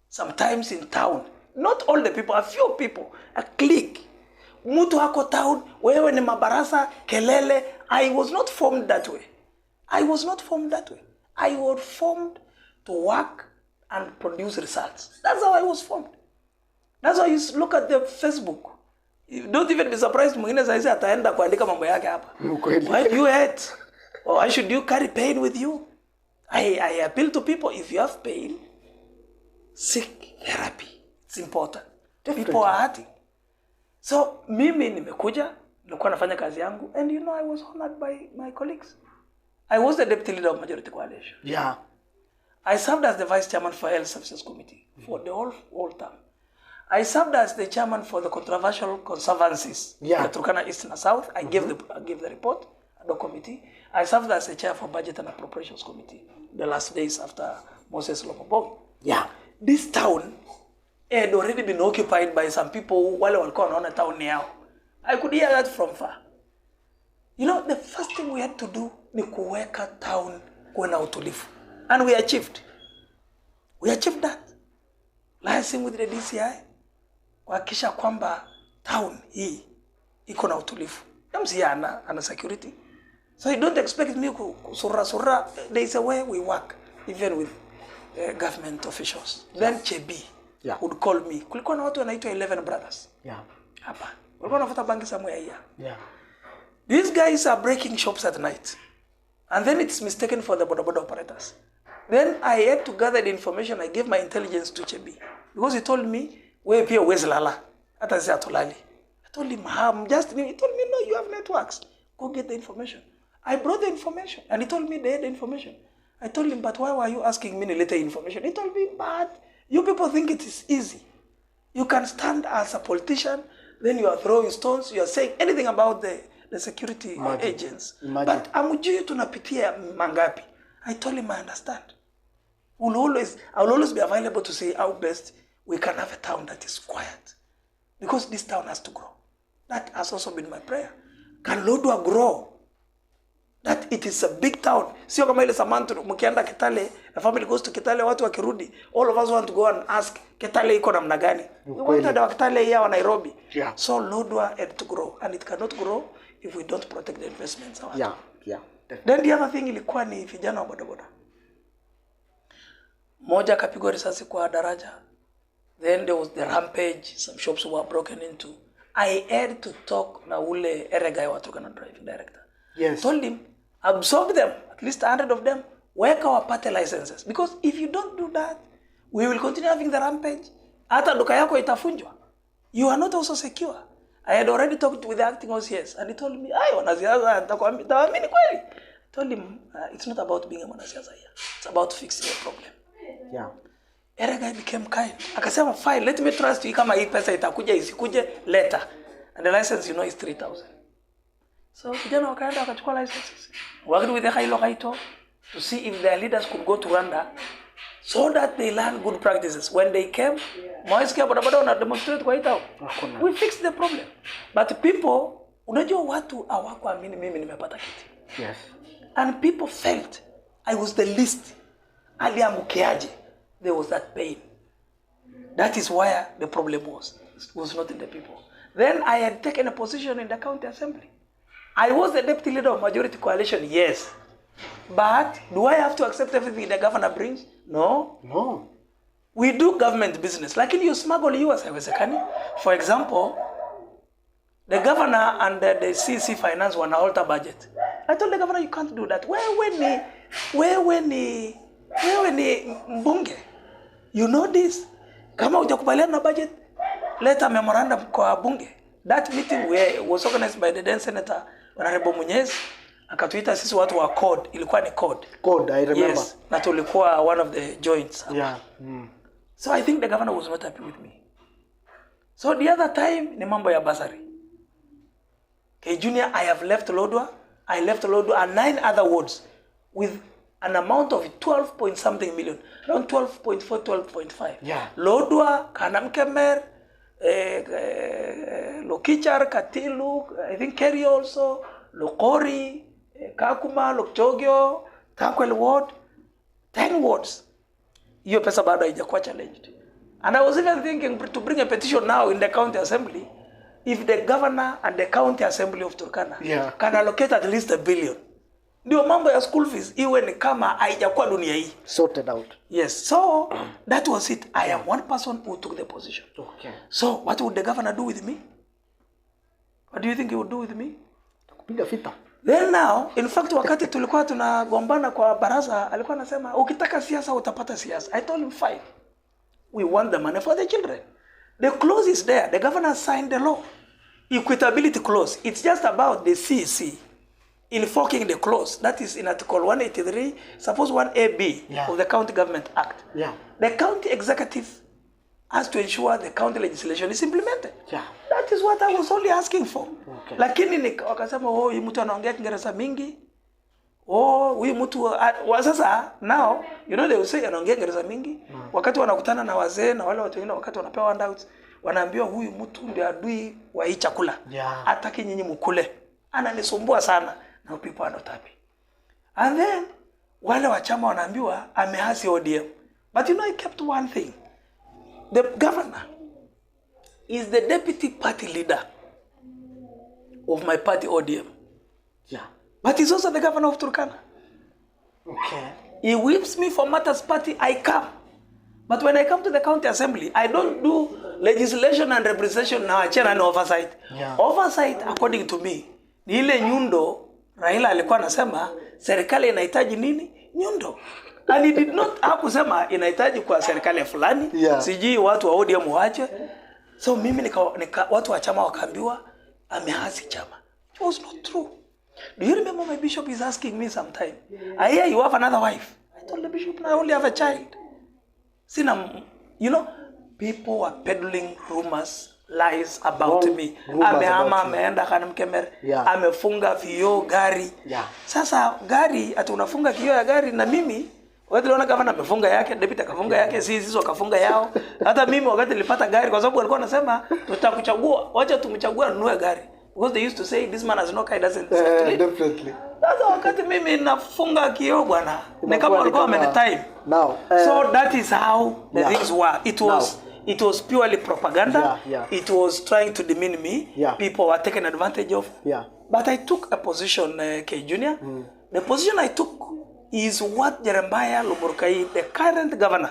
Sometimes in town. Not all the people, a few people. A clique. Mtu hako town, wewe ni mabarasa, kelele. I was not formed that way. I was formed to work and produce results. That's how I was formed. That's why you look at the Facebook. You don't even be surprised mwingine saizi ataenda kuandika mambo yake hapa. Why do you hate? Or why should you carry pain with you? I appeal to people, if you have pain, seek therapy. It's important. Definitely. People are hurting. So mimi nimekuja, nilikuwa nafanya kazi yangu, and you know I was honored by my colleagues. I was the deputy leader of majority coalition. Yeah. I served as the vice chairman for Health Services Committee for the whole term. I served as the chairman for the controversial conservancies, the Turkana East and South. I gave the report at the committee. I served as the chair for Budget and Appropriations Committee the last days after Moses Lomobong. Yeah. This town had already been occupied by some people while they were on a town now. I could hear that from far. You know, the first thing we had to do ni kuweka town kuwe na utulivu. And we achieved. We achieved that. Liaising with the DCI, kuhakikisha kwamba town hii iko na utulivu. M.C.A ana security. So you don't expect me surra. There is a way we work, even with government officials. Then Chebi would call me. Kulikuwa na watu wanaitwa 11 brothers. Hapa. Walikuwa wanafuta banki somewhere here. These guys are breaking shops at night. And then it's mistaken for the boda operators. Then I had to gather the information. I gave my intelligence to Chebi. Because he told me, we pia uwezi lala. Hata si atulali. I told him, he told me, no, you have networks. Go get the information. I brought the information. And he told me they had the information. I told him, but why were you asking me later information? He told me, but you people think it is easy. You can stand as a politician, then you are throwing stones, you are saying anything about the security agents. But amujui tunapitia mangapi. I told him, I understand. I will always be available to say how best we can have a town that is quiet. Because this town has to grow. That has also been my prayer. Can Lodwar grow? That it is a big town. Sio kama ile Samantu mkienda Kitale, the family goes to Kitale, watu wakirudi, all of us want to go and ask Kitale iko namna gani? We wanted our Kitale here in Nairobi. So Lodwar had to grow, and it cannot grow if we don't protect the investments. Then the other thing ilikuwa ni vijana wa bodaboda. Moja kapigwa risasi kwa daraja. Then there was the rampage, some shops were broken into. I had to talk na ule guy wa Turkana driving director. Told him, absorb them, at least 100 of them, work our party licenses. Because if you don't do that, we will continue having the rampage. Hata duka yako itafunjwa. You are not also secure. I had already talked with the acting OCS, and he told me, wanasiasa nitawaamini kweli. I told him, it's not about being a mwanasiasa here. It's about fixing the problem. Ere guy became kind. Akasema, fine, let me trust you kama hii pesa itakuja isikuje later. And the license, is 3,000. So vijana wakaenda wakachukua licenses. Worked with the Hailo Haito to see if their leaders could go to Rwanda so that they learn good practices. When they came, Moiskia bodaboda wana demonstrate kwa itao. We fixed the problem. But people, unajua watu hawakuamini mimi nimepata kiti. And people felt I was the least. Aliangukiaje. There was that pain. That is where the problem was. It was not in the people. Then I had taken a position in the county assembly. I was the deputy leader of majority coalition, yes. But do I have to accept everything the governor brings? No. We do government business. Like you smuggle yours, for example, the governor and the CC finance want to alter budget. I told the governor, you can't do that. Where ni mbunge? You know this. Kama hujakubaliana na budget, let a memorandum kwa bunge. That meeting was organized by the then Senator Honorable Munyezi. Akatuita sisi watu wa code. Ilikuwa ni code. Code, I remember. Yes. Na tulikuwa one of the joints. So I think the governor was not happy with me. So the other time, ni mambo ya basari. Okay, Junior, I have left Lodwar. I left Lodwar and 9 other wards with an amount of 12 point something million. Around 12.4, 12.5. Lodwar, Kanamkemer, Lokichar, Katilu, I think Kerry also, Lokori, Kakuma, Lokchogyo, Tankwel ward, 10 wards. Hiyo pesa bado haijakuwa challenged. And I was even thinking to bring a petition now in the county assembly if the governor and the county assembly of Turkana can allocate at least $1 billion. Ndio mambo ya school fees iwe ni kama haijakuwa dunia hii. Sorted out. Yes. So that was it. I am one person who took the position. Okay. So what would the governor do with me? What do you think he would do with me? Kupiga vita. Then now, in fact, wakati tulikuwa tunagombana kwa baraza, alikuwa anasema, ukitaka siasa utapata siasa. I told him, fine. We want the money for the children. The clause is there. The governor signed the law. Equitability clause. It's just about the CC. invoking the clause that is in Article 183, suppose 1AB of the County Government Act. Yeah. The county executive has to ensure the county legislation is implemented. Yeah. That is what I was only asking for. Okay. Lakini wakasema huyu mtu anaongea Kiingereza mingi. Huyu mtu sasa now you know they will say anaongea Kiingereza mingi. Wakati wanakutana na wazee na wale watu wengine wakati wanapewa handouts wanaambiwa huyu mtu ndiye adui wa hii chakula. Hataki nyinyi mkule. Ananisumbua sana. Now people are not happy. And then wale wa chama wanaambiwa amehasi ODM. But you know I kept one thing. The governor is the deputy party leader of my party ODM. Yeah. But he's also the governor of Turkana. Okay. He whips me for matters party, I come. But when I come to the county assembly, I don't do legislation and representation now, and oversight. Yeah. Oversight, according to me, ni ile nyundo Raila alikuwa anasema serikali inahitaji nini? Nyundo. And he did not hakusema inahitaji kwa serikali fulani. Yeah. Sijui watu wa ODM waache. So mimi watu wa chama wakaambiwa amehasi chama. It was not true. Do you remember my bishop is asking me sometime, I hear you have another wife. I told the bishop, I only have a child. You know, people were peddling rumors, lies about me. Amehama, ameenda kanamkemer, amefunga vioo gari. Sasa gari, ati unafunga kioo ya gari na mimi, wakati niliona gavana amefunga yake, deputy akafunga yake, sisi wakafunga yao. Hata mimi wakati nilipata gari kwa sababu walikuwa wanasema tutakuchagua, wacha tumchague anunue gari. Because they used to say this man has no car, doesn't deserve to live. Definitely. Sasa wakati mimi nafunga kioo bwana, ni kama walikuwa time. Now, so that is how the things were. It was purely propaganda. It was trying to demean me. People were taken advantage of. But I took a position, K Junior. The position I took is what Jeremiah Loborkai, the current governor,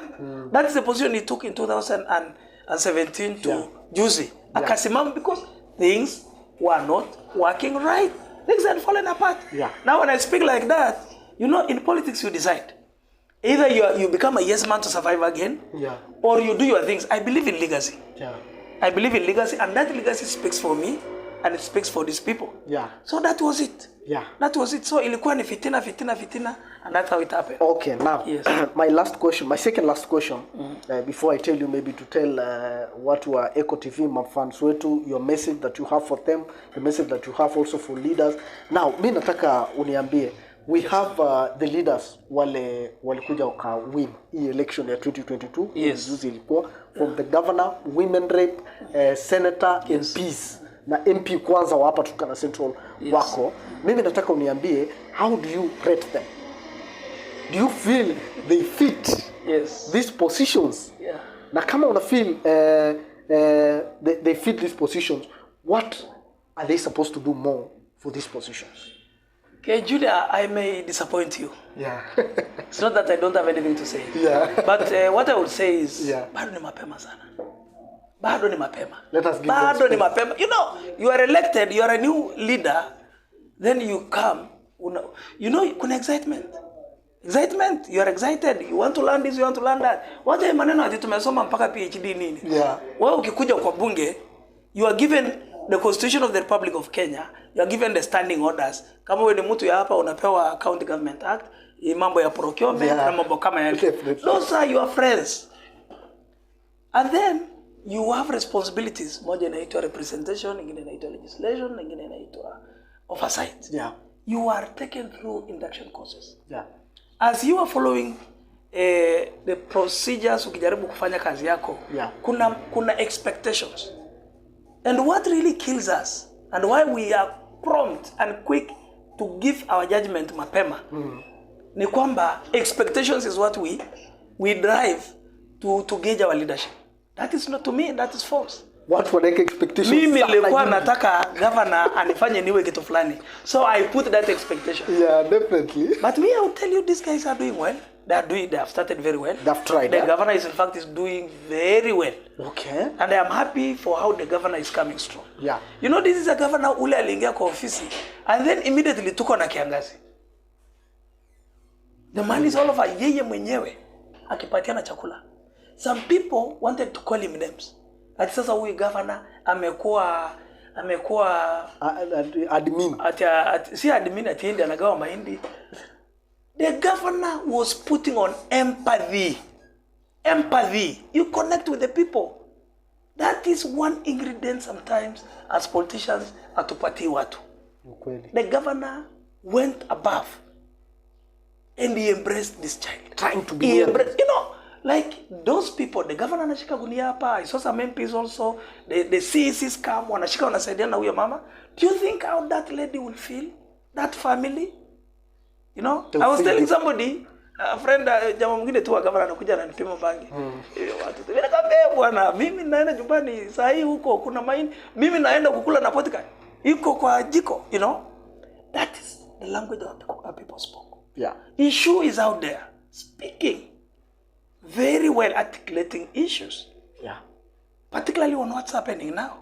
that is the position he took in 2017 to Juzi. Akasimama because things were not working right. Things had fallen apart. Now when I speak like that, you know, in politics you decide. Either you become a yes man to survive again, or you do your things. I believe in legacy. I believe in legacy, and that legacy speaks for me, and it speaks for these people. So that was it. That was it. So ilikuwa ni fitina, and that's how it happened. Okay, now, my second last question, before I tell you maybe to tell what were Echo TV fans wetu, your message that you have for them, the message that you have also for leaders. Now, mimi nataka uniambie, we have the leaders walikuja waka win hii election ya 2022. Juzi ilikuwa from the governor, women rep, senator, MPs. Na MP kwanza wa hapa Turkana Central wako. Mimi nataka uniambie, how do you rate them? Do you feel they fit these positions? Na kama una feel they fit these positions, what are they supposed to do more for these positions? Okay, Julia, I may disappoint you. It's not that I don't have anything to say. But what I would say is, bado ni mapema sana. Bado ni mapema. Let us give bado ni mapema. You know, you are elected, you are a new leader, then you come, you know, kuna excitement. Excitement, you are excited, you want to learn this, you want to learn that. Wacha maneno ati tumesoma mpaka PhD nini. Wewe ukikuja kwa bunge, you are given the Constitution of the Republic of Kenya, you are given the standing orders. Kama wewe ni mtu ya hapa unapewa County Government Act, mambo ya procurement, na mambo kama yale. Those are your friends. And then you have responsibilities. Moja inaitwa representation, nyingine inaitwa legislation, nyingine inaitwa oversight. You are taken through induction courses. As you are following the procedures ukijaribu kufanya kazi yako, kuna expectations. And what really kills us and why we are prompt and quick to give our judgment mapema ni kwamba expectations is what we drive to gauge our leadership. That is not, to me, that is false. What were the expectations? Mimi nilikuwa nataka governor anifanye niwe kitu fulani. So I put that expectation. Definitely. But me, I will tell you, these guys are doing well. They have started very well. They've tried. The governor is, in fact, is doing very well. Okay. And I am happy for how the governor is coming strong. You know, this is a governor ule aliingia kwa ofisi, and then immediately tuko na kiangazi. The man is all over yeye mwenyewe akipatiana chakula. Some people wanted to call him names. Ati sasa huyu governor amekuwa admin. Si admin atiende anagawa mahindi. The governor was putting on empathy. Empathy. You connect with the people. That is one ingredient sometimes as politicians atupatii watu. The governor went above and he embraced this child. Trying to be like those people, the governor anashika gunia hapa, I saw some MPs also, the CECs come, wanashika wanasaidiana na huyo mama. Do you think how that lady will feel? That family? I was telling somebody, a friend, jamaa mwingine tu wa governor anakuja ananipima bangi. Watu tu nikamwambia bwana, mimi naenda nyumbani saa hii huko kuna mahindi, mimi naenda kukula na potika. Iko kwa jiko, That is the language that people spoke. Yeah. Issue is out there, speaking very well, articulating issues. Yeah. Particularly on what's happening now.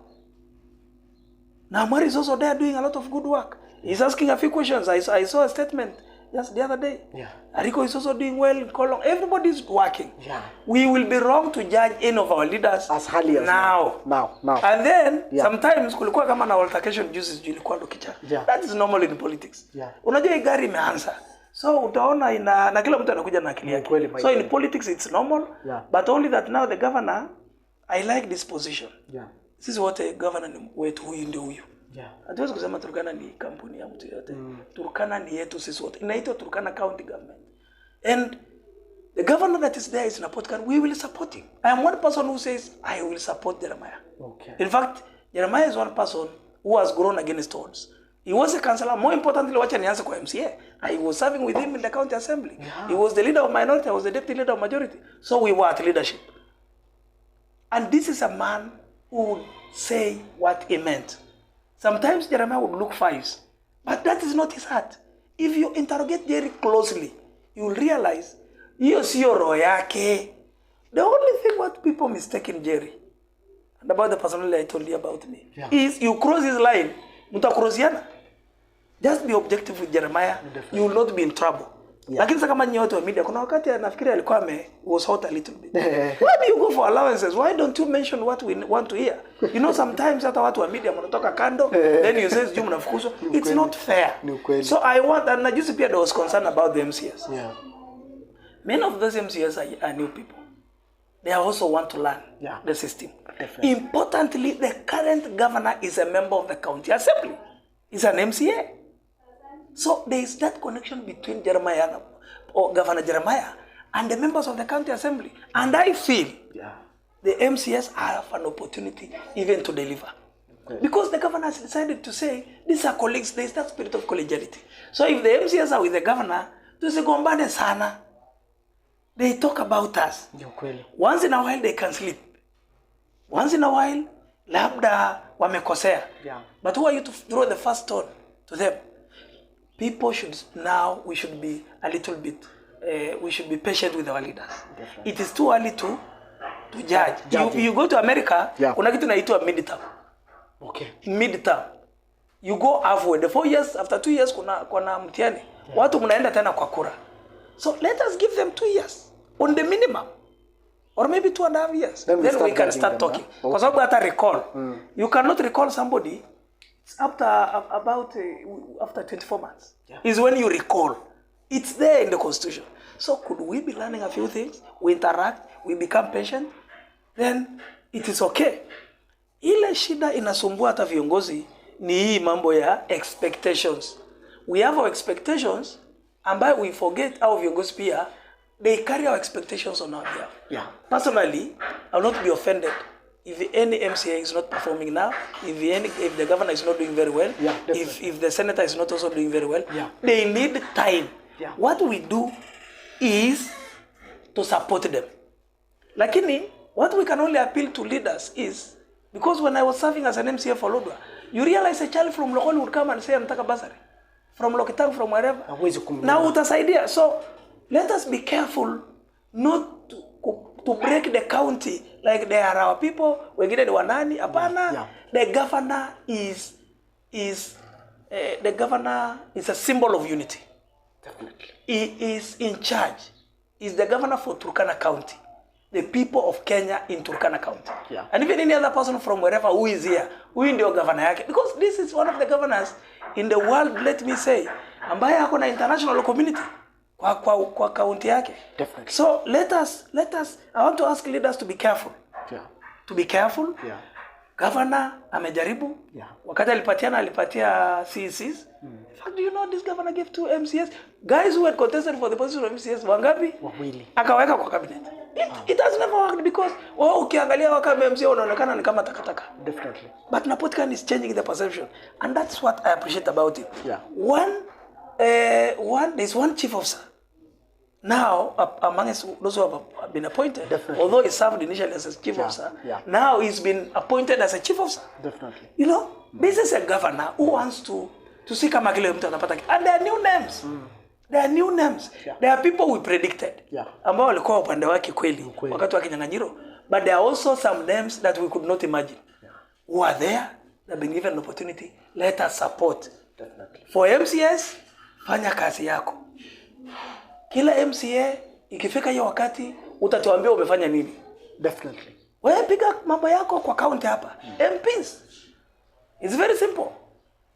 Now, Mari is also there doing a lot of good work. He's asking a few questions. I saw a statement just the other day. Yeah. Ariko is also doing well. Kolong. Everybody's working. Yeah. We will be wrong to judge any of our leaders as early as now. Now. And then, sometimes, kulikuwa kama na altercation juices julikuwa ndo kicha. Yeah. That is normal in politics. Yeah. Unajua hii gari imeanza. So utaona na kila mtu anakuja na akili yake. So in politics it's normal. Yeah. But only that now the governor, I like this position. Yeah. This is what a governor wetu huyu ndio huyu. Yeah. Hatuwezi kusema Turkana ni kampuni ya mtu yote. Turkana ni yetu sisi wote. Inaitwa Turkana County Government. And the governor that is there is in a podcast, we will support him. I am one person who says I will support Jeremiah. Okay. In fact, Jeremiah is one person who has grown against odds. He was a councillor. More importantly, wacha nianze kwa M.C.A. I was serving with him in the county assembly. Yeah. He was the leader of minority. I was the deputy leader of majority. So we were at leadership. And this is a man who would say what he meant. Sometimes Jeremiah would look fives, but that is not his heart. If you interrogate Jerry closely, you will realize hiyo sio roho yake. The only thing what people mistake in Jerry, and about the personality I told you about me, is you cross his line, mutakrosiana. Just be objective with Jeremiah. Definitely. You will not be in trouble. Yeah. Lakini sasa kama nyinyi watu wa media kuna wakati nafikiri alikuwa was hot a little bit. Why do you go for allowances? Why don't you mention what we want to hear? Sometimes hata watu wa media wanatoka kando, then you say you mnafukuzwa. It's not fair. So I want, and Najusi pia was concerned about the MCAs. Yeah. Many of those MCAs are new people. They also want to learn the system. Definitely. Importantly, the current governor is a member of the county assembly. He's an MCA. So there is that connection between Jeremiah, or Governor Jeremiah, and the members of the county assembly. And I feel the MCS have an opportunity even to deliver. Okay. Because the governor has decided to say, these are colleagues, there is that spirit of collegiality. So if the MCS are with the governor, tusigombane sana. They talk about us. Once in a while they can sleep. Once in a while, labda wamekosea. Yeah. But who are you to throw the first stone to them? People we should be a little bit, we should be patient with our leaders. Definitely. It is too early to judge. You go to America, kuna kitu naitwa midterm. Okay. Midterm. You go halfway. The 4 years, after 2 years, kuna mtihani. Watu mnaenda tena kwa kura. So let us give them 2 years on the minimum. Or maybe 2.5 years. Then we can start talking. Because after recall, you cannot recall somebody after 24 months. Yeah. Is when you recall. It's there in the constitution. So could we be learning a few things? We interact, we become patient, then it is okay. Ile shida inasumbua hata viongozi ni hii mambo ya expectations. We have our expectations, ambayo we forget our viongozi pia, they carry our expectations on our behalf. Yeah. Personally, I will not be offended if any M.C.A is not performing now, if the governor is not doing very well, if the senator is not also doing very well, they need time. Yeah. What we do is to support them. Lakini, what we can only appeal to leaders is, because when I was serving as an M.C.A for Lodwar, you realize a child from Lokoli would come and say, "Anataka basari." From Lokitang, from wherever. Now utasaidia. So, let us be careful not to break the county like they are our people. Wengine ni wanani? Hapana. The governor is a symbol of unity. Definitely. He is in charge. He's the governor for Turkana County. the people of Kenya in Turkana County. Yeah. And even any other person from wherever who is here, who in the governor yake. Because this is one of the governors in the world, let me say, ambaye ako na international community kwa county yake. Definitely. So let us, I want to ask leaders to be careful. Yeah. To be careful. Yeah. Governor amejaribu. Yeah. Wakati alipatia CECs. In fact, do you know this governor gave 2 M.C.As? Guys who had contested for the position of M.C.As, wangapi? Wawili. Akaweka kwa cabinet. It has never worked because ukiangalia wakati M.C.A unaonekana ni kama takataka. Definitely. But Napotikan is changing the perception, and that's what I appreciate about it. Yeah. There's one chief officer. Now, among those who have been appointed, Definitely. although he served initially as a chief officer, now he's been appointed as a chief officer. Definitely. You know, this is a governor who wants to see kama kile mtu anapata. And there are new names. There are new names. Yeah. There are people we predicted. Ambao walikuwa upande wake kweli wakati wa kinyang'anyiro. But there are also some names that we could not imagine. Who are there? They've been given an opportunity. Let us support. Definitely. For MCAs, fanya kazi yako. Kila MCA ikifika hiyo wakati utatuambia umefanya nini. Definitely. Wewe piga mambo yako kwa county hapa. MPs. It's very simple.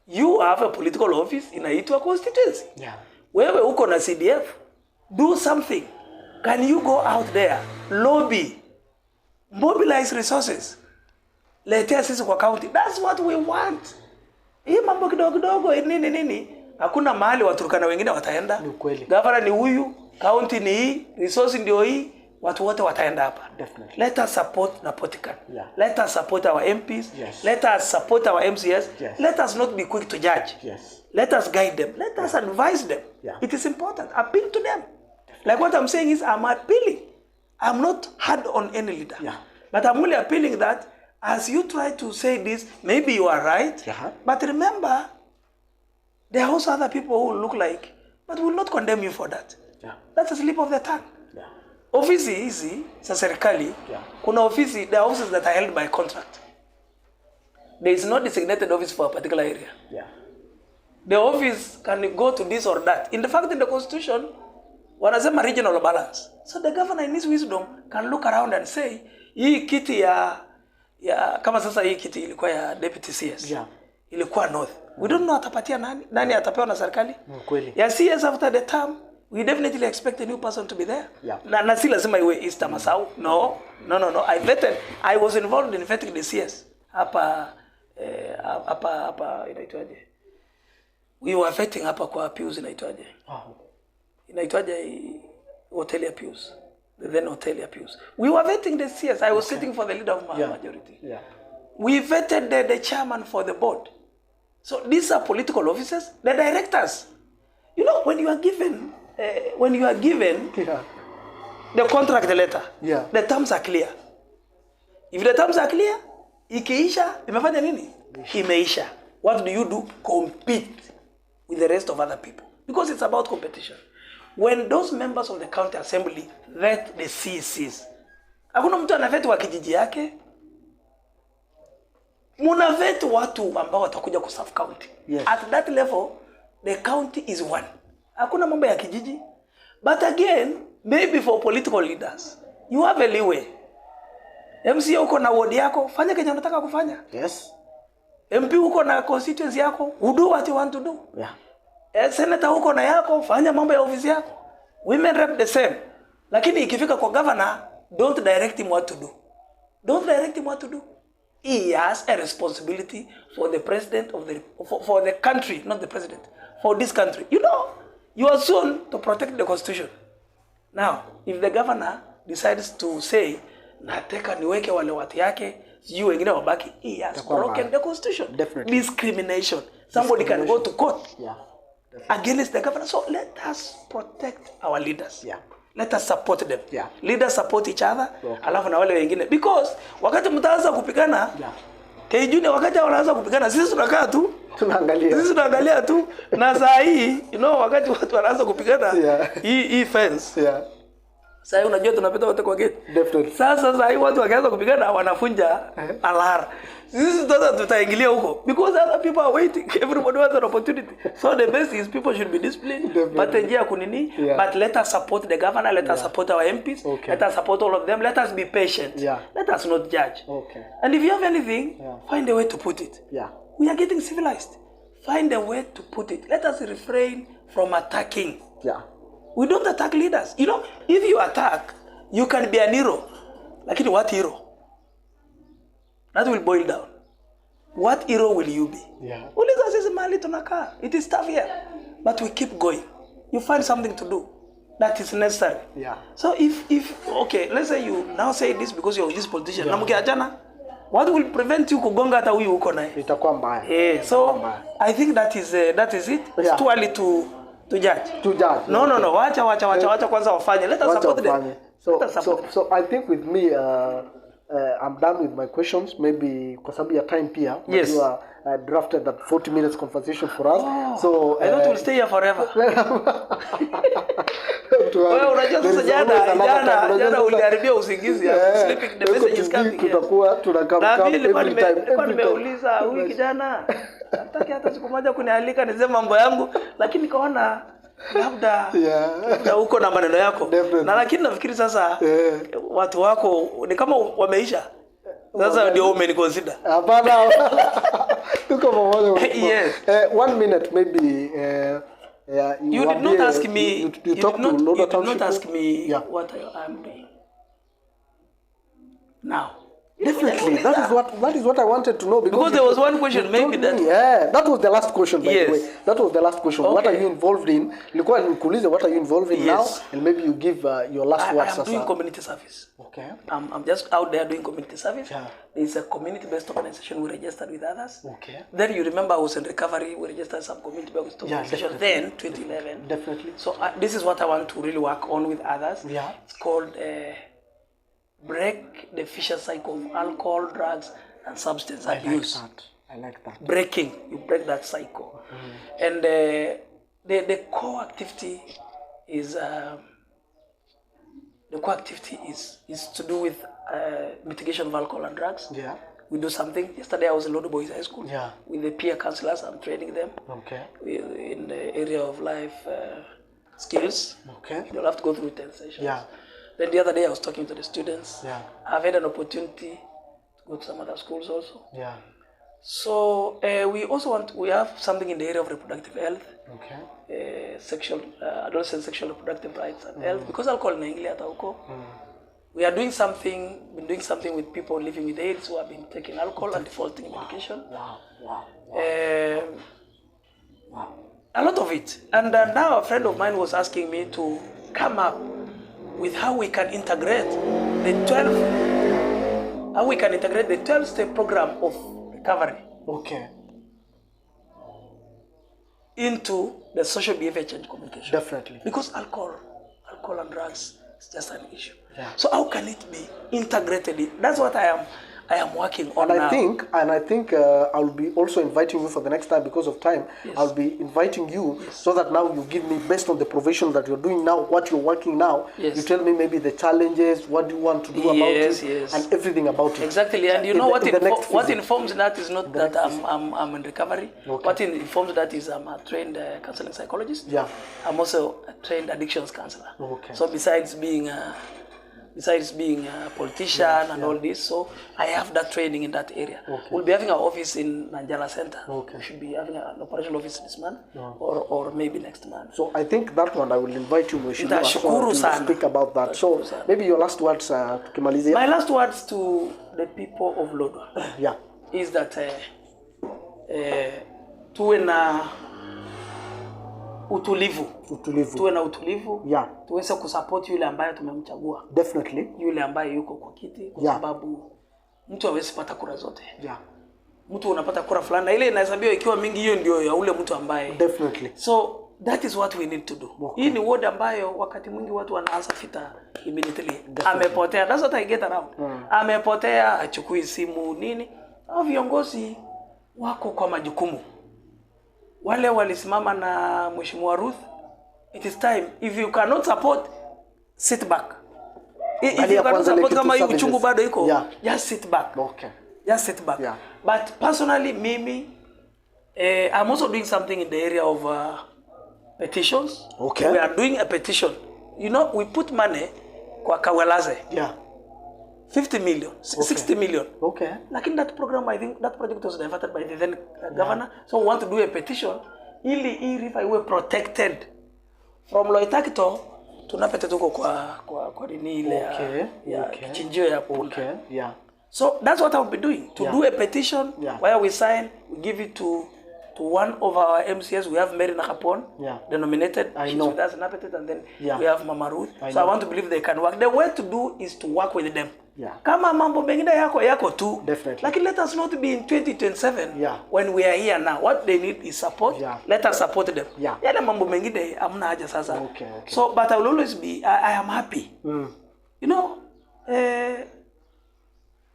You have a political office inaitwa constituency. Yeah. Wewe uko na CDF. Do something. Can you go out there, lobby, mobilize resources? Letea sisi kwa county. That's what we want. Hii mambo kidogo nini. Hakuna mahali Waturkana wengine wataenda. Ni kweli. Governor ni huyu, county ni hii, resource ndio hii, watu wote wataenda hapa. Definitely. Let us support Napotikan. Yeah. Let us support our MPs. Yes. Let us support our MCS. Yes. Let us not be quick to judge. Yes. Let us guide them. Let us advise them. Yeah. It is important. Appeal to them. Like what I'm saying is I'm appealing. I'm not hard on any leader. Yeah. But I'm only appealing that as you try to say this, maybe you are right. Yeah. But remember, there are also other people who look like, but will not condemn you for that. Yeah. That's a slip of the tongue. Yeah. Ofisi hizi za serikali, kuna ofisi, there are offices that are held by contract. There is no designated office for a particular area. Yeah. The office can go to this or that. In fact, in the constitution, wanasema regional balance. So the governor in his wisdom can look around and say, hii kiti ya kama sasa hii kiti ilikuwa ya deputy CS. Yeah. Ilikuwa north. We don't know atapatia nani atapewa na serikali. Kweli. Ya CS after the term, we definitely expect a new person to be there. Yeah. Na si lazima iwe East ama South. No. I was involved in vetting the CS. Hapa inaitwaje? We were vetting hapa kwa Pius inaitwaje? Inaitwaje hotel ya Pius. Then hotel ya Pius. We were vetting the CS. I was sitting for the leader of my majority. Yeah. We vetted the chairman for the board. So these are political officers, the directors. You know, when you are given the contract letter, the terms are clear. If the terms are clear, ikiisha, imefanya nini? Imeisha. What do you do? Compete with the rest of other people. Because it's about competition. When those members of the county assembly vet the CCs, hakuna mtu anavet wa kijiji yake. Muna vet watu ambao watakuja ku serve county. Yes. At that level, the county is one. Hakuna mambo ya kijiji. But again, maybe for political leaders, you have a leeway. MCA uko na ward yako, fanya kenye unataka kufanya. Yes. MP uko na constituency yako, do what you want to do. Yeah. Senator uko na yako, fanya mambo ya ofisi yako. Women rep the same. Lakini ikifika kwa governor, don't direct him what to do. Don't direct him what to do. He has a responsibility for the president of for the country, not the president, for this country. You know, you are sworn to protect the constitution. Now, if the governor decides to say, nataka niweke wale watu yake, you wengine wabaki, he has broken the constitution. Definitely. Discrimination. Somebody can go to court against the governor. So let us protect our leaders. Yeah. Let us support them. Yeah. Leaders support each other. Alafu na wale wengine. Because wakati mtaanza kupigana, Kejuni wakati wanaanza kupigana, sisi tunakaa tu. Tunaangalia tu. Na saa hii, wakati watu wanaanza kupigana, hii fence. Sasa unajua tunapita wote kwa gate. Definitely. Sasa hii watu wakaanza kupigana wanafunja alar. Sisi sasa tutaingilia huko because other people are waiting. Everybody wants an opportunity. So the best is people should be disciplined. But njia kunini, but let us support the governor, let us support our MPs, let us support all of them, let us be patient. Let us not judge. And if you have anything, find a way to put it. We are getting civilized. Find a way to put it. Let us refrain from attacking. We don't attack leaders. You know, if you attack, you can be an hero. Lakini what hero? That will boil down. What hero will you be? Uliza sisi mahali tunakaa. It is tough here. But we keep going. You find something to do. That is necessary. So if okay, let's say you now say this because you're this politician. Na mkiachana, what will prevent you kugonga hata huyu uko naye? Itakuwa mbaya. So I think that is it. It's too early to judge. No. Wacha kwanza wafanye. Let us support them. So I think with me I'm done with my questions. Maybe kwa sababu ya time pia. You are drafted that 40 minutes conversation for us. So I don't will stay here forever. Wewe unajua sasa jana uliharibia usingizi ya sleeping the message is coming. Tutakuwa tunakama every time. Nimeuliza huyu kijana hataki hata siku moja kunialika niseme mambo yangu, lakini kaona labda uko na maneno yako. Na lakini nafikiri sasa watu wako ni kama wameisha. Sasa ndio umeniconsider. Hapana. Tuko pamoja. Yes. 1 minute maybe you did not ask me. You did not ask me what I am doing. Now, definitely, that is what I wanted to know because there was one question maybe that. That was the last question by the way. That was the last question. Okay. What are you involved in? Nilikuwa nikuulize what are you involved in now, and maybe you give your last words. I'm doing community service. Okay. I'm just out there doing community service. There's a community-based organization we registered with others. Okay. Then you remember I was in recovery. We registered some community-based organization. Then 2011. Definitely. So this is what I want to really work on with others. It's called. Break the vicious cycle of alcohol, drugs, and substance abuse. I like that. Breaking, you break that cycle. And the core activity is to do with mitigation of alcohol and drugs. We do something. Yesterday I was in Lodwar High School with the peer counselors. I'm training them in the area of life skills. They'll have to go through 10 sessions. Then the other day I was talking to the students. I've had an opportunity to go to some other schools also. So we have something in the area of reproductive health. Adolescent sexual reproductive rights and health. Because alcohol in English we are doing something with people living with AIDS who have been taking alcohol and defaulting in medication. A lot of it. And now a friend of mine was asking me to come up with how we can integrate the 12-step program of recovery into the social behavior change communication. Definitely. Because alcohol and drugs is just an issue. So how can it be integrated? That's what I am working on now. I think I'll be also inviting you for the next time because of time. I'll be inviting you so that now you give me, based on the provision that you're doing now, what you're working now, you tell me maybe the challenges, what do you want to do about it, and everything about it. Exactly, and you know what informs that is not that I'm in recovery. What informs that is I'm a trained counseling psychologist. I'm also a trained addictions counselor. So besides being a politician and all this, so I have that training in that area. We'll be having our office in Nanjala Center. We should be having an operational office this month or maybe next month. So I think that one I will invite you to speak about that. So maybe your last words to Kimalizia. My last words to the people of Lodwar is that tuwe na utulivu. Tuwe na utulivu. Tuweze kusupport yule ambaye tumemchagua. Definitely. Yule ambaye yuko kwa kiti kwa sababu mtu hawezi pata kura zote. Mtu unapata kura fulani na ile inahesabiwa ikiwa mingi, hiyo ndio ya ule mtu ambaye. Definitely. So that is what we need to do. Hii ni word ambayo wakati mwingi watu wanaanza vita immediately. Amepotea. That's what I get around. Amepotea, achukui simu nini. Hao viongozi wako kwa majukumu. Wale walisimama na Mheshimiwa Ruth, it is time. If you cannot support, sit back. if you cannot support kama hii uchungu bado iko, yeah. just sit back. Okay. Just sit back. Yeah. But personally, Mimi, I'm also doing something in the area of petitions. Okay. We are doing a petition. You know, we put money kwa Kawelaze. Yeah. 50 million, 60 million. Okay. Like in that program, I think that project was diverted by the then governor. So we want to do a petition. Ili river iwe protected from Loitakito tunapete tuko kwa nini ile ya kichinjio ya punda. Okay. Yeah. So that's what I'll be doing. To do a petition where we sign, we give it to one of our M.C.As. We have Mary Nakapon, the nominated. She's with us in Apetet, and then we have Mama Ruth. I want to believe they can work. The way to do is to work with them. Yeah. Kama mambo mengine yako too. Definitely. Like let us not be in 2027 when we are here now. What they need is support. Yeah. Let us support them. Yeah. Yale mambo mengine amna haja sasa. Okay. So but I will always be I am happy. You know,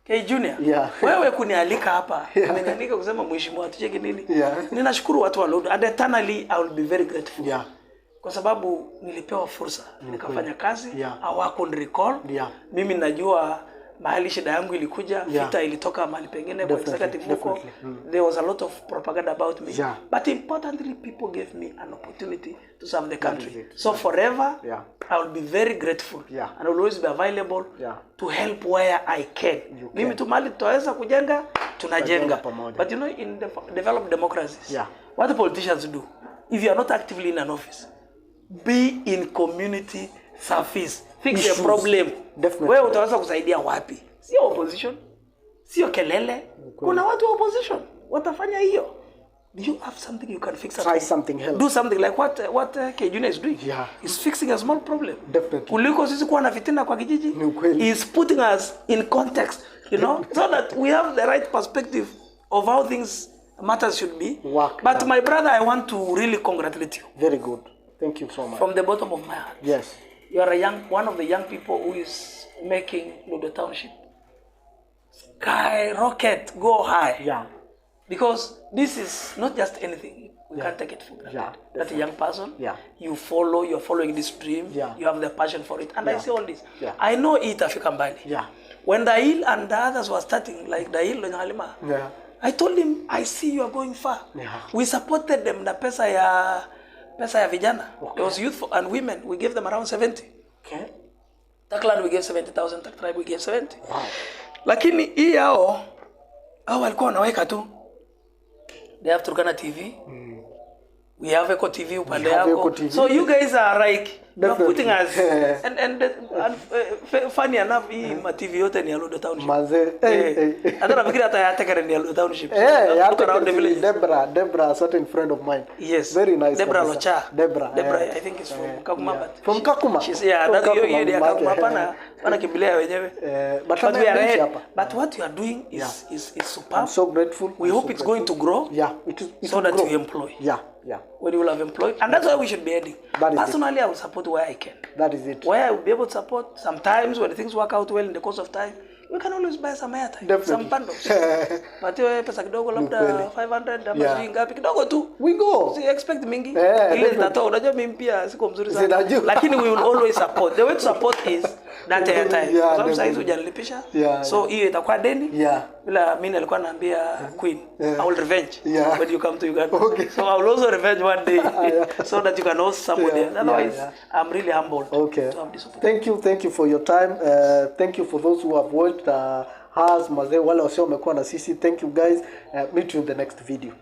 K Junior. Yeah. Wewe kunialika hapa. Umenialika kusema mheshimiwa Hatucheki nini? Yeah. Ninashukuru watu wa Lodwar. And eternally I will be very grateful. Yeah. Kwa sababu nilipewa fursa, nikafanya kazi, hawako recall. Yeah. Mimi najua mahali shida yangu ilikuja, vita ilitoka mahali pengine kwa executive huko. There was a lot of propaganda about me. Yeah. But importantly, people gave me an opportunity to serve the country. So forever, I will be very grateful. Yeah. And I will always be available to help where I can. Mimi tu mahali tutaweza kujenga, tunajenga. But you know, in the developed democracies, what the politicians do, if you are not actively in an office, be in community service. Fix the problem. Definitely. Wewe utaweza kusaidia wapi? Sio opposition. Sio kelele. Kuna watu wa opposition. Watafanya hiyo. Do you have something you can fix? Try something else. Do something like what K Junior is doing. Yeah. He's fixing a small problem. Definitely. Kuliko sisi kuwa na fitina kwa kijiji. He's putting us in context, you know, so that we have the right perspective of how things matters should be. Work. But my brother, I want to really congratulate you. Very good. Thank you so much. From the bottom of my heart. Yes. You are one of the young people who is making Lodwar Township skyrocket, go high. Yeah. Because this is not just anything. We can't take it for granted. Yeah, that's a young person. Yeah. You're following this dream. Yeah. You have the passion for it. And I say all this. Yeah. I know itafika mbali. Yeah. When Dail and the others were starting, like Dail and Halima, I told him, I see you are going far. Yeah. We supported them na pesa ya vijana. Okay. There was youth and women. We gave them around 70. Okay. Takland we gave 70,000. Tak tribe we gave 70. Wow. Lakini hii hao walikuwa wanaweka tu. They have Turkana TV. We have Eco TV upande yako. So you guys are like you're putting us and funny enough hii ma TV yote ni ya Lodwar Township. Maze. Hata nafikiri hata yatekere ni ya Lodwar Township. Debra, a certain friend of mine. Yes. Very nice. Debra Locha. Debra, I think is from Kakuma. But from Kakuma. She's that's hiyo dia Kakuma pana kimbilia wenyewe. But we are ahead. But what you are doing is superb. I'm so grateful. We hope it's going to grow. Yeah, it so that we employ. Yeah. Yeah. When you will have employed. And that's why we should be heading. Personally, I will support where I can. That is it. Where I will be able to support. Sometimes when things work out well in the course of time, we can always buy some airtime, some bundles. But pesa kidogo labda 500 ama shilingi ngapi kidogo tu. We go. So you expect mingi. Ile nitatoa unajua mimi pia siko mzuri sana. Lakini we will always support. The way to support is that airtime. Kwa sababu saizi hujanilipisha. So hiyo itakuwa deni. Bila mimi nilikuwa naambia Queen, I will revenge when you come to Uganda. Okay. So I will also revenge one day so that you can host somebody. Otherwise, I'm really humbled to have this opportunity. Thank you for your time. Thank you for those who have watched. Has Maze wale wasio wamekuwa na sisi. Thank you guys. Meet you in the next video.